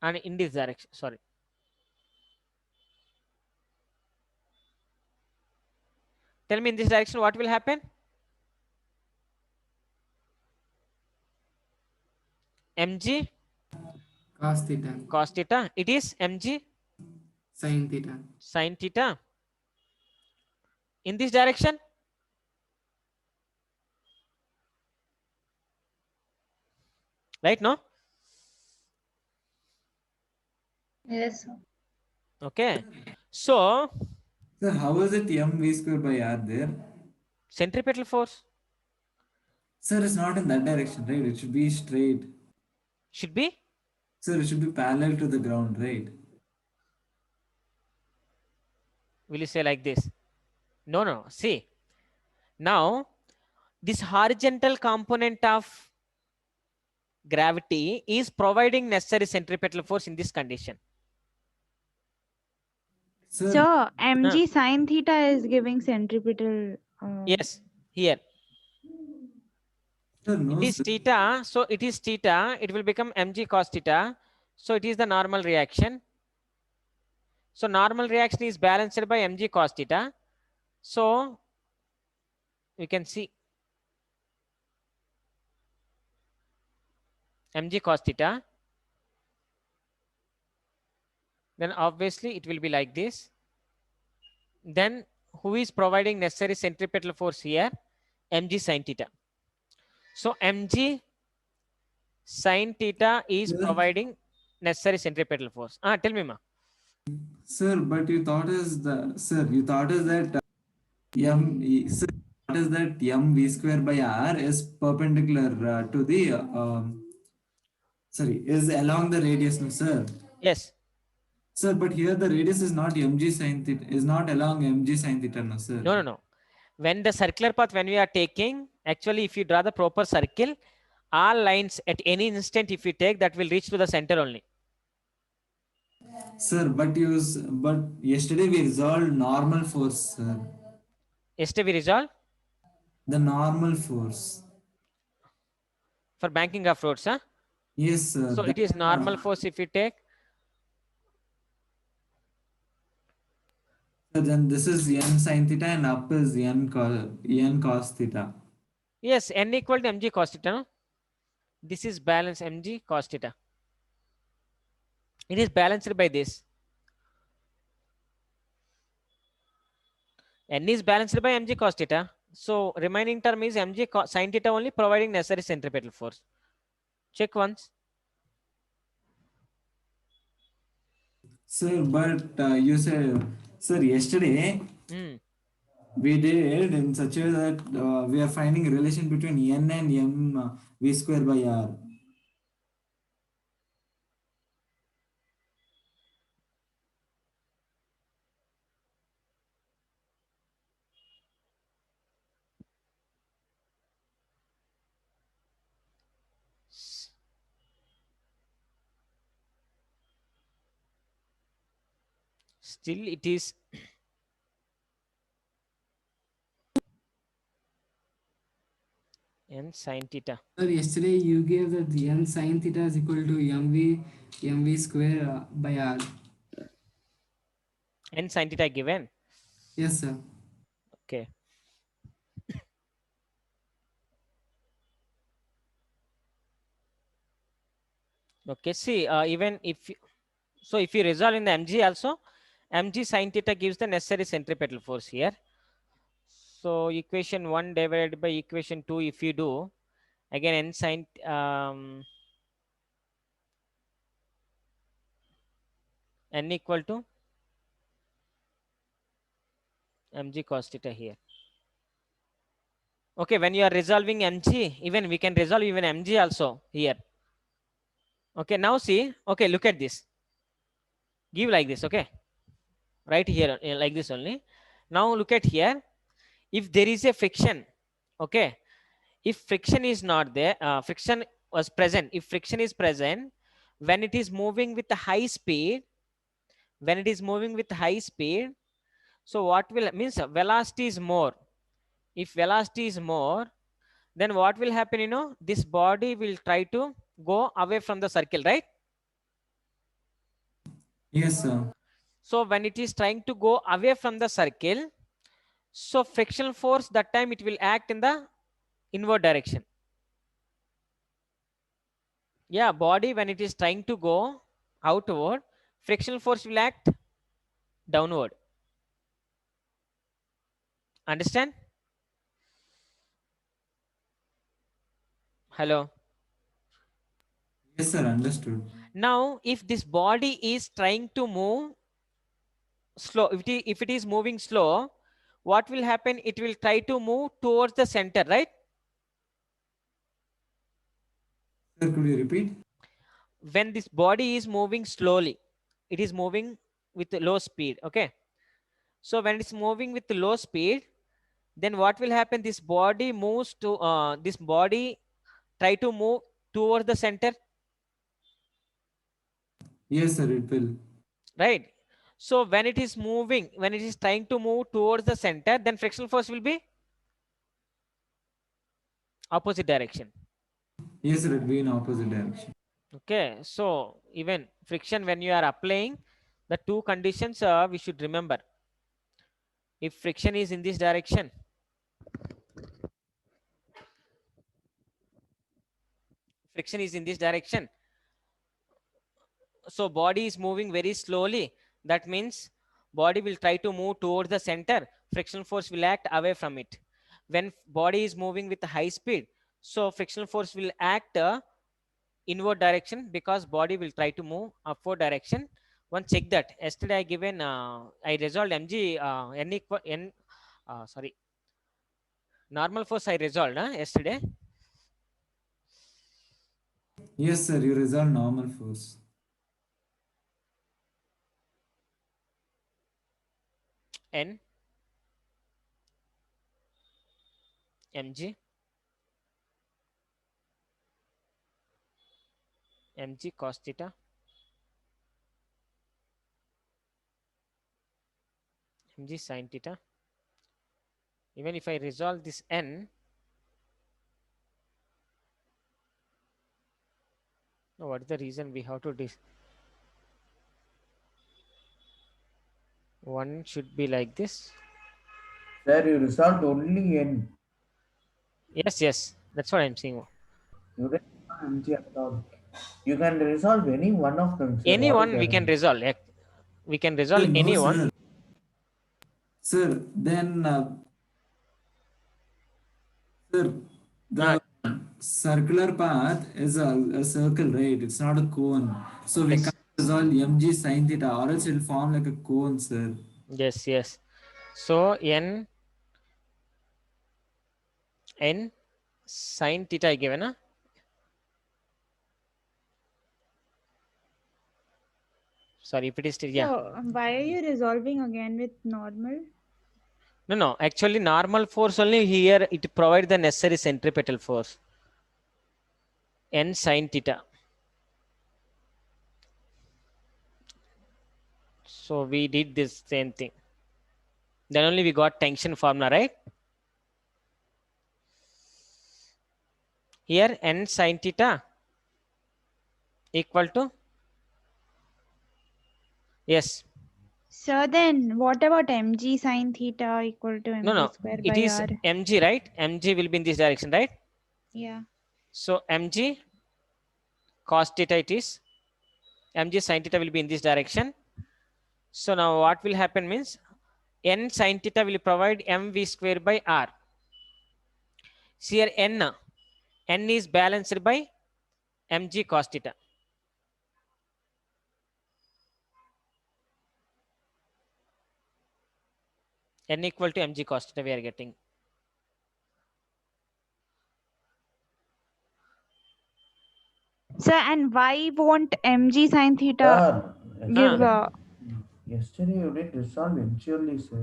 And in this direction, sorry. Tell me in this direction, what will happen? mg Cos theta. cos theta. It is mg Sin theta. sin theta. In this direction, right? No? Yes, sir. Okay. So Sir, how is it mv square by r there? centripetal force Sir, it's not in that direction, right? It should be straight. should be, Sir, it should be parallel to the ground, right? will you say like this? No. See, now this horizontal component of gravity is providing necessary centripetal force in this condition. Sir, Sir, mg sin theta is giving centripetal. Yes, here. sir, no, It is sir. theta, so it is theta, it will become mg cos theta. So it is the normal reaction. So normal reaction is balanced by mg cos theta. So you can see mg cos theta. Then obviously it will be like this. Then who is providing necessary centripetal force here? Mg sin theta. So mg sin theta is Sir? providing necessary centripetal force. Tell me, ma. Sir, but you thought us that sir, thought us that mv square by r is perpendicular to the is along the radius, no, sir. Yes. Sir, but here the radius is not mg sin theta, is not along mg sin theta, no, sir. No. When the circular path, when we are taking, actually, if you draw the proper circle, all lines at any instant, if you take, that will reach to the center only. Sir, but yesterday we resolved normal force, sir. Yesterday we resolve The normal force. for banking of roads, huh? Yes, sir. So it is normal force if you take. Then this is n sin theta and up is n cos theta. Yes, n equal to mg cos theta. No? This is balanced mg cos theta. It is balanced by this. N is balanced by mg cos theta. So remaining term is mg sin theta only, providing necessary centripetal force. Check once. Sir, but you said, sir, yesterday we did in such a way that we are finding a relation between n and m v square by r. Still it is n sin theta. Sir, yesterday you gave that the n sin theta is equal to mv square by r. N sin theta given. Yes, sir. Okay. Okay, see, even if so, if you resolve in the mg also, mg sin theta gives the necessary centripetal force here. So equation 1 divided by equation 2, if you do, again n sin n equal to mg cos theta here. Okay, when you are resolving mg, even we can resolve even mg also here. Okay, now see, okay, look at this. Give like this, okay, right here, like this only. Now look at here. If there is a friction, okay, if friction is not there, friction was present. If friction is present, when it is moving with the high speed, when it is moving with high speed, so what will means velocity is more. If velocity is more, then what will happen? You know, this body will try to go away from the circle, right? Yes, sir. So when it is trying to go away from the circle, so frictional force that time it will act in the inward direction. Yeah, body when it is trying to go outward, frictional force will act downward. Understand? Hello. Yes, sir. Understood. Now, if this body is trying to move slow, if it is moving slow, what will happen? It will try to move towards the center, right? Sir, could you repeat? When this body is moving slowly, it is moving with low speed. Okay. So when it's moving with low speed, then what will happen? This body moves to this body try to move towards the center, Yes, sir. It will. right? So when it is moving, when it is trying to move towards the center, then frictional force will be opposite direction. Yes, sir. It will be in opposite direction. Okay, so even friction when you are applying, the two conditions we should remember. If friction is in this direction, friction is in this direction, so body is moving very slowly, that means body will try to move towards the center, frictional force will act away from it. When body is moving with high speed, so frictional force will act inward direction, because body will try to move upward direction. One check that yesterday I given I resolved mg n equal n sorry, normal force I resolved yesterday. Yes, sir. You resolve normal force. N mg mg cos theta mg sin theta. Even if I resolve this n, what is the reason we have to do? One should be like this. Sir, you resolved only n. Yes, yes, that's what I'm saying. You didn't resolve mg at all. You can resolve any one of them, sir. Any What is one we the can resolve. We can resolve Sir, no, any one. sir. Sir, then, sir, the circular path is a circle, right? It's not a cone. So we Yes. can't resolve mg sin theta, or else it will form like a cone, sir. Yes, yes. So n sin theta given, huh? Sorry, if it is still, yeah. So why are you resolving again with normal? No. Actually, normal force only here it provides the necessary centripetal force. N sin theta. So we did this same thing. Then only we got tension formula, right? Here n sin theta equal to, yes, So then what about mg sine theta equal to No, mg no, square it by is r? mg, right? Mg will be in this direction, right? Yeah. So mg cos theta it is. Mg sin theta will be in this direction. So now what will happen means n sin theta will provide mv square by r. See here n is balanced by mg cos theta. N equal to mg cos theta we are getting. So and why won't mg sine theta Sir, give yesterday you did resolve eventually, sir.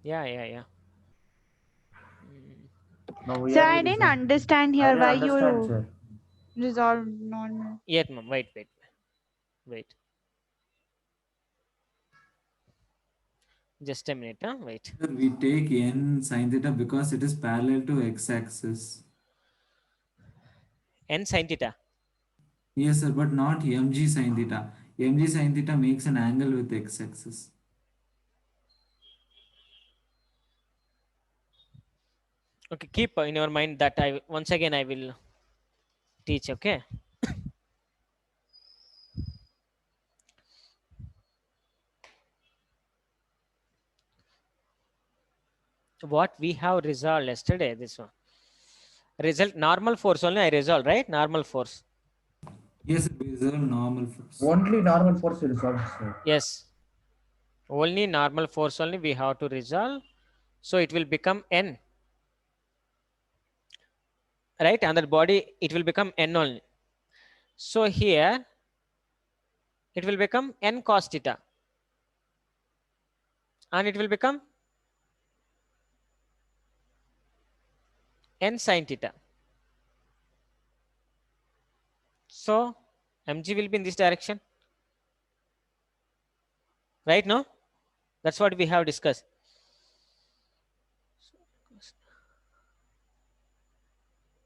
Yeah. Now we so are I didn't resolving. understand I here didn't why understand, you sir. resolve normal. Yet, ma'am. Wait. Just a minute. Wait. Sir, we take n sin theta because it is parallel to x-axis. N sin theta. Yes, sir, but not mg sin theta. Mg sin theta makes an angle with x-axis. Okay, keep in your mind that once again I will teach. Okay. What we have resolved yesterday, this one. Result normal force only I resolved, right? Normal force. Yes, sir, we resolve normal force. Only normal force resolved, sir. Yes. Only normal force only we have to resolve. So it will become n. Right? Under body, it will become n only. So here, it will become n cos theta. And it will become n sin theta. So mg will be in this direction. Right now? That's what we have discussed.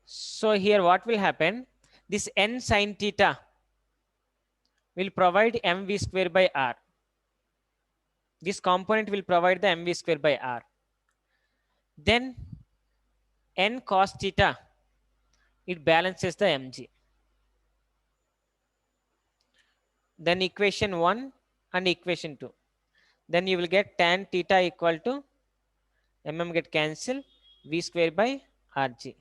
So here what will happen? This n sin theta will provide mv square by r. This component will provide the mv square by r. Then n cos theta, it balances the mg. Then equation 1 and equation 2. Then you will get tan theta equal to get cancelled, v square by rg.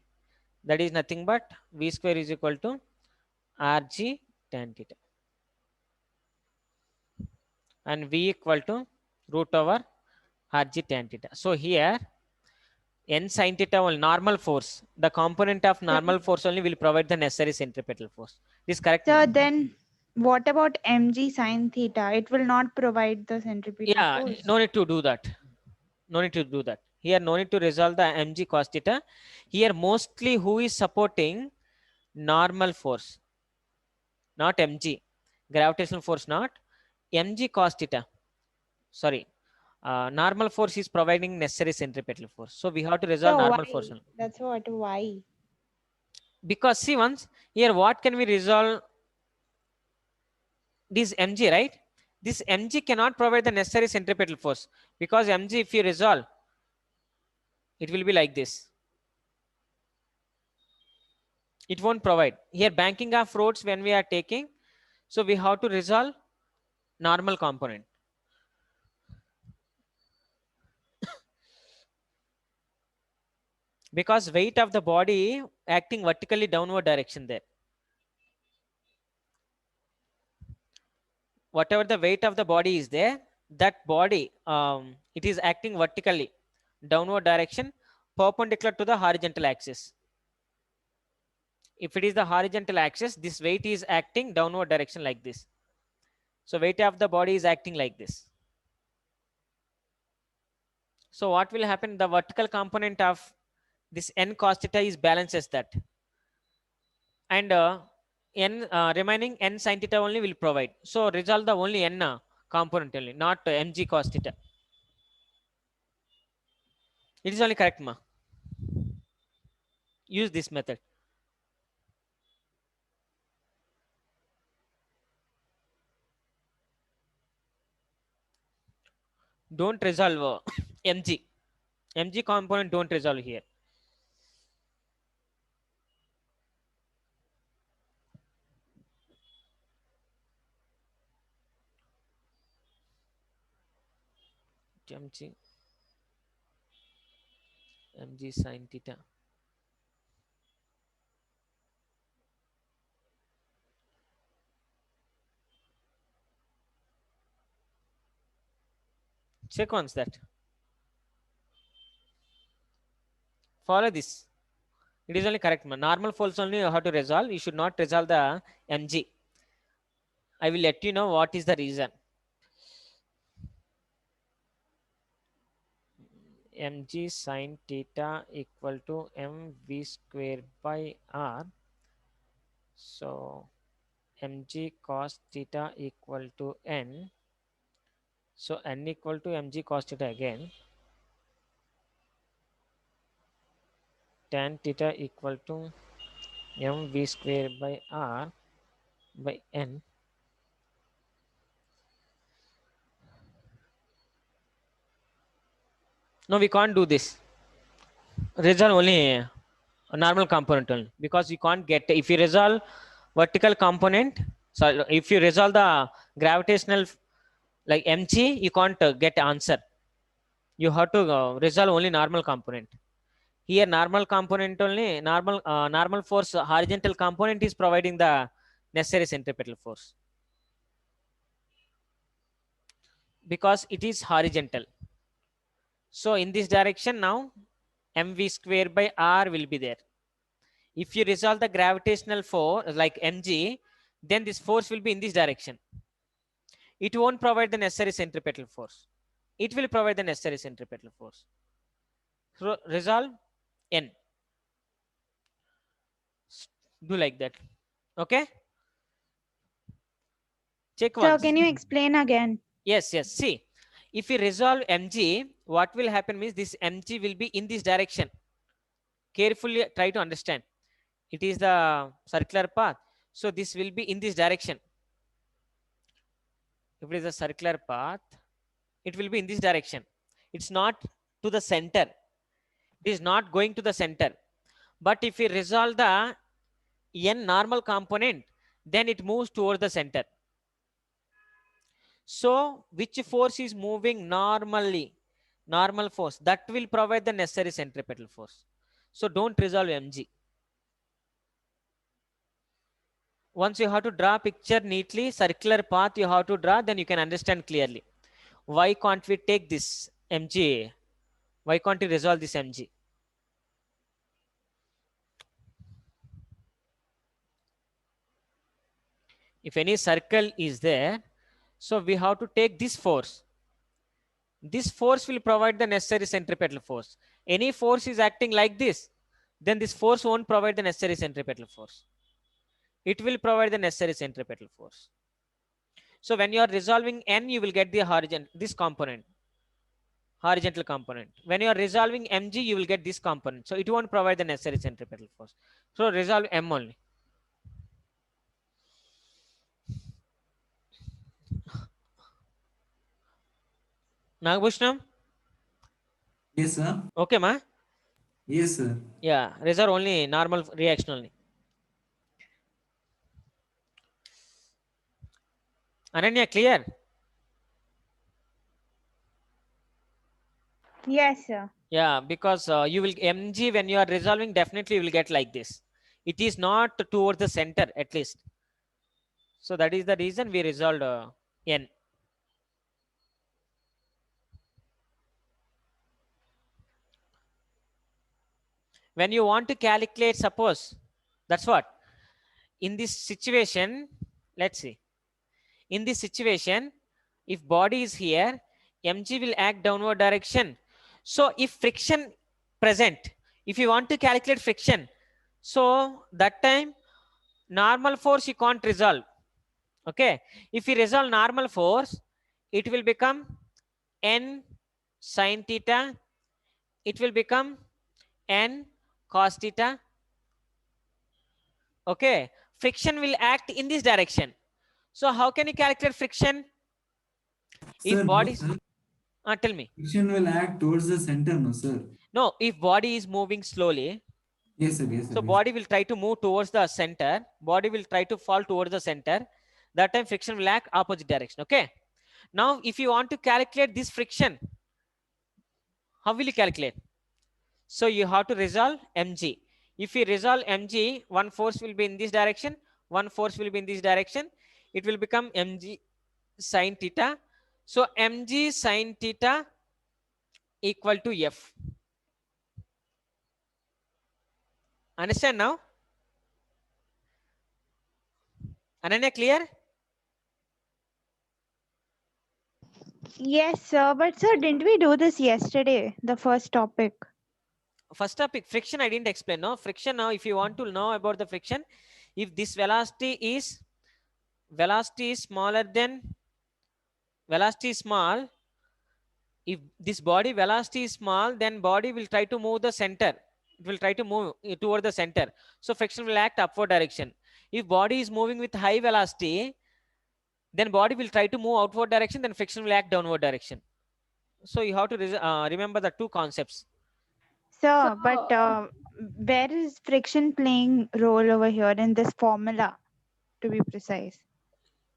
That is nothing but v square is equal to rg tan theta. And v equal to root over rg tan theta. So here n sin theta will normal force. The component of normal force only will provide the necessary centripetal force. This is correct? So then what about mg sine theta? It will not provide the centripetal Yeah, force. no need to do that. No need to do that. Here, no need to resolve the mg cos theta. Here, mostly who is supporting normal force, not mg. Gravitational force, not mg cos theta. Sorry. Normal force is providing necessary centripetal force. So we have to resolve So normal why? force only. That's what. Why? Because see once, here what can we resolve? This mg, right? This mg cannot provide the necessary centripetal force because mg, if you resolve, it will be like this. It won't provide. Here banking of roads when we are taking, so we have to resolve normal component. Because weight of the body acting vertically downward direction there. Whatever the weight of the body is there, that body, it is acting vertically downward direction perpendicular to the horizontal axis. If it is the horizontal axis, this weight is acting downward direction like this. So weight of the body is acting like this. So what will happen? The vertical component of this n cos theta is balances that. And remaining n sin theta only will provide. So resolve the only n component only, not mg cos theta. It is only correct, ma. Use this method. Don't resolve mg component, don't resolve here. mg sin theta. Check once that. Follow this. It is only correct. Normal force only you have to resolve. You should not resolve the mg. I will let you know what is the reason. mg sin theta equal to mv square by r. So mg cos theta equal to n. So n equal to mg cos theta again. Tan theta equal to mv square by r by n. No, we can't do this. Resolve only a normal component only, because you can't get, if you resolve vertical component, so if you resolve the gravitational like mg, you can't get answer. You have to resolve only normal component. Here normal component only, normal force horizontal component is providing the necessary centripetal force, because it is horizontal. So in this direction now mv square by r will be there. If you resolve the gravitational force like mg, then this force will be in this direction. It won't provide the necessary centripetal force. It will provide the necessary centripetal force. So resolve n. Do like that. Okay. Check So once. can you explain again? Yes. See, if you resolve mg, what will happen means this mg will be in this direction. Carefully try to understand. It is the circular path. So this will be in this direction. If it is a circular path, it will be in this direction. It's not to the center. It is not going to the center. But if we resolve the n normal component, then it moves towards the center. So which force is moving normally? Normal force. That will provide the necessary centripetal force. So don't resolve mg. Once you have to draw picture neatly, circular path you have to draw, then you can understand clearly. Why can't we take this mg? Why can't we resolve this mg? If any circle is there, so we have to take this force. This force will provide the necessary centripetal force. Any force is acting like this, then this force won't provide the necessary centripetal force. It will provide the necessary centripetal force. So when you are resolving n, you will get the this component, horizontal component. When you are resolving mg, you will get this component. So it won't provide the necessary centripetal force. So resolve m only. Nagbhushnam? Yes, sir. Okay, ma? Yes, sir. Yeah, resolve only normal reaction only. Ananya, clear? Yes, sir. Yeah, because you will mg, when you are resolving, definitely you will get like this. It is not towards the center at least. So that is the reason we resolved n. When you want to calculate, suppose, that's what. In this situation, let's see. In this situation, if body is here, mg will act downward direction. So if friction present, if you want to calculate friction, so that time normal force you can't resolve. Okay. If you resolve normal force, it will become n sin theta. It will become n cos theta. Okay. Friction will act in this direction. So how can you calculate friction? If Sir, bodies, Tell me. Friction will act towards the center, no, sir. No, if body is moving slowly, Yes, sir. Yes, sir. so body will try to move towards the center. Body will try to fall towards the center. That time friction will act opposite direction. Okay. Now, if you want to calculate this friction, how will you calculate? So you have to resolve mg. If you resolve mg, one force will be in this direction, one force will be in this direction. It will become mg sine theta. So mg sine theta equal to F. Understand now? Ananya, clear? Yes, sir. But sir, didn't we do this yesterday? The first topic. First topic, friction, I didn't explain. No, friction. Now, if you want to know about the friction, if this velocity is smaller than small, if this body velocity is small, then body will try to move the center. It will try to move toward the center. So friction will act upward direction. If body is moving with high velocity, then body will try to move outward direction, then friction will act downward direction. So you have to remember the two concepts. Sir, but where is friction playing role over here in this formula, to be precise?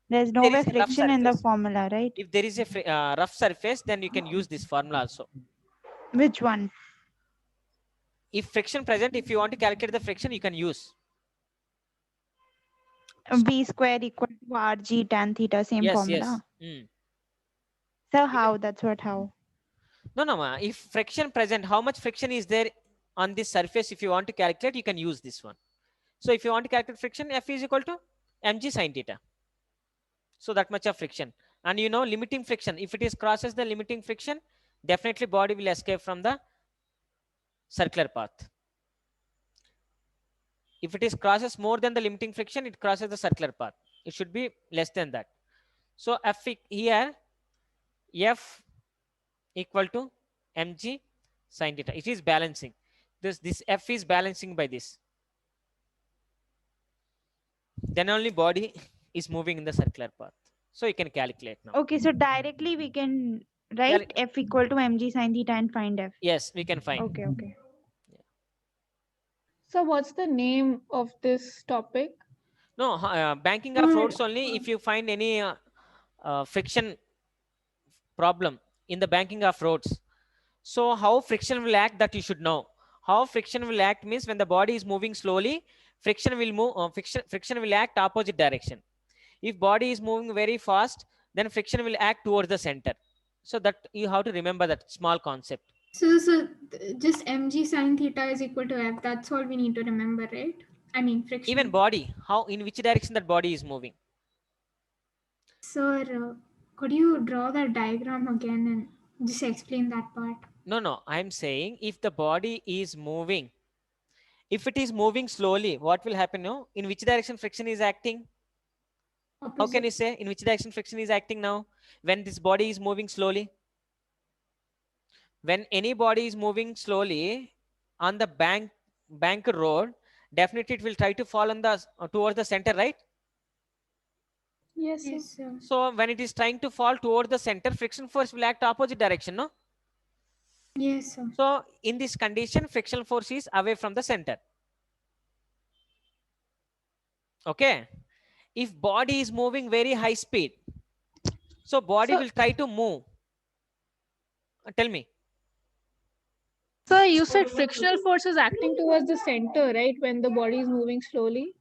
There's nowhere is a rough friction in the surface. formula, right? If there is a rough surface, then you can use this formula also. Which one? If friction present, if you want to calculate the friction, you can use. V square equal to RG tan theta, same Yes, formula. yes. So how? That's what how? No. If friction present, how much friction is there on this surface? If you want to calculate, you can use this one. So if you want to calculate friction, F is equal to mg sine theta. So that much of friction. And you know, limiting friction, if it is crosses the limiting friction, definitely body will escape from the circular path. If it is crosses more than the limiting friction, it crosses the circular path. It should be less than that. So F here, F equal to mg sine theta. It is balancing. This F is balancing by this. Then only body is moving in the circular path. So you can calculate now. Okay, so directly we can write F equal to mg sine theta and find F. Yes, we can find. Okay, okay. So what's the name of this topic? No, banking of roads only if you find any friction problem in the banking of roads. So how friction will act, that you should know. How friction will act means when the body is moving slowly, friction will move. Friction will act opposite direction. If body is moving very fast, then friction will act towards the center. So that you have to remember that small concept. So just mg sine theta is equal to F. That's all we need to remember, right? I mean friction. Even body, how, in which direction that body is moving. Sir, could you draw the diagram again and just explain that part? No, I'm saying if the body is moving, if it is moving slowly, what will happen now? In which direction friction is acting? Opposite. How can you say in which direction friction is acting now when this body is moving slowly? When any body is moving slowly on the bank road, definitely it will try to fall on the towards the center, right? Yes, sir. So when it is trying to fall toward the center, friction force will act opposite direction, no? Yes, sir. So in this condition, frictional force is away from the center. Okay. If body is moving very high speed, so body will try to move. Tell me. So you said frictional force is acting towards the center, right? When the body is moving slowly.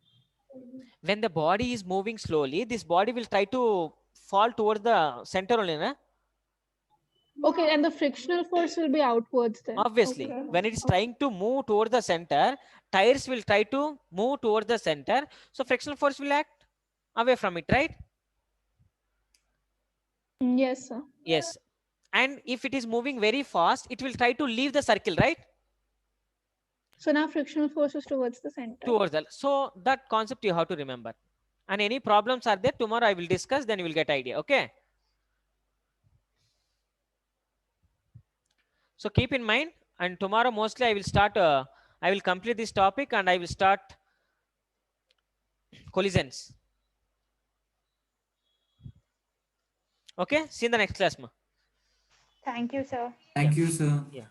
When the body is moving slowly, this body will try to fall towards the center only, na? Okay, and the frictional force will be outwards then. Obviously, Okay. when it is trying to move toward the center, tires will try to move towards the center. So frictional force will act away from it, right? Yes, sir. Yes. And if it is moving very fast, it will try to leave the circle, right? So now frictional force is towards the center. Towards the, so that concept you have to remember. And any problems are there, tomorrow I will discuss, then you will get idea. Okay. So keep in mind, and tomorrow mostly I will start, I will complete this topic and I will start collisions. Okay, see you in the next class, ma. Thank you, sir. Thank you, sir. Yeah.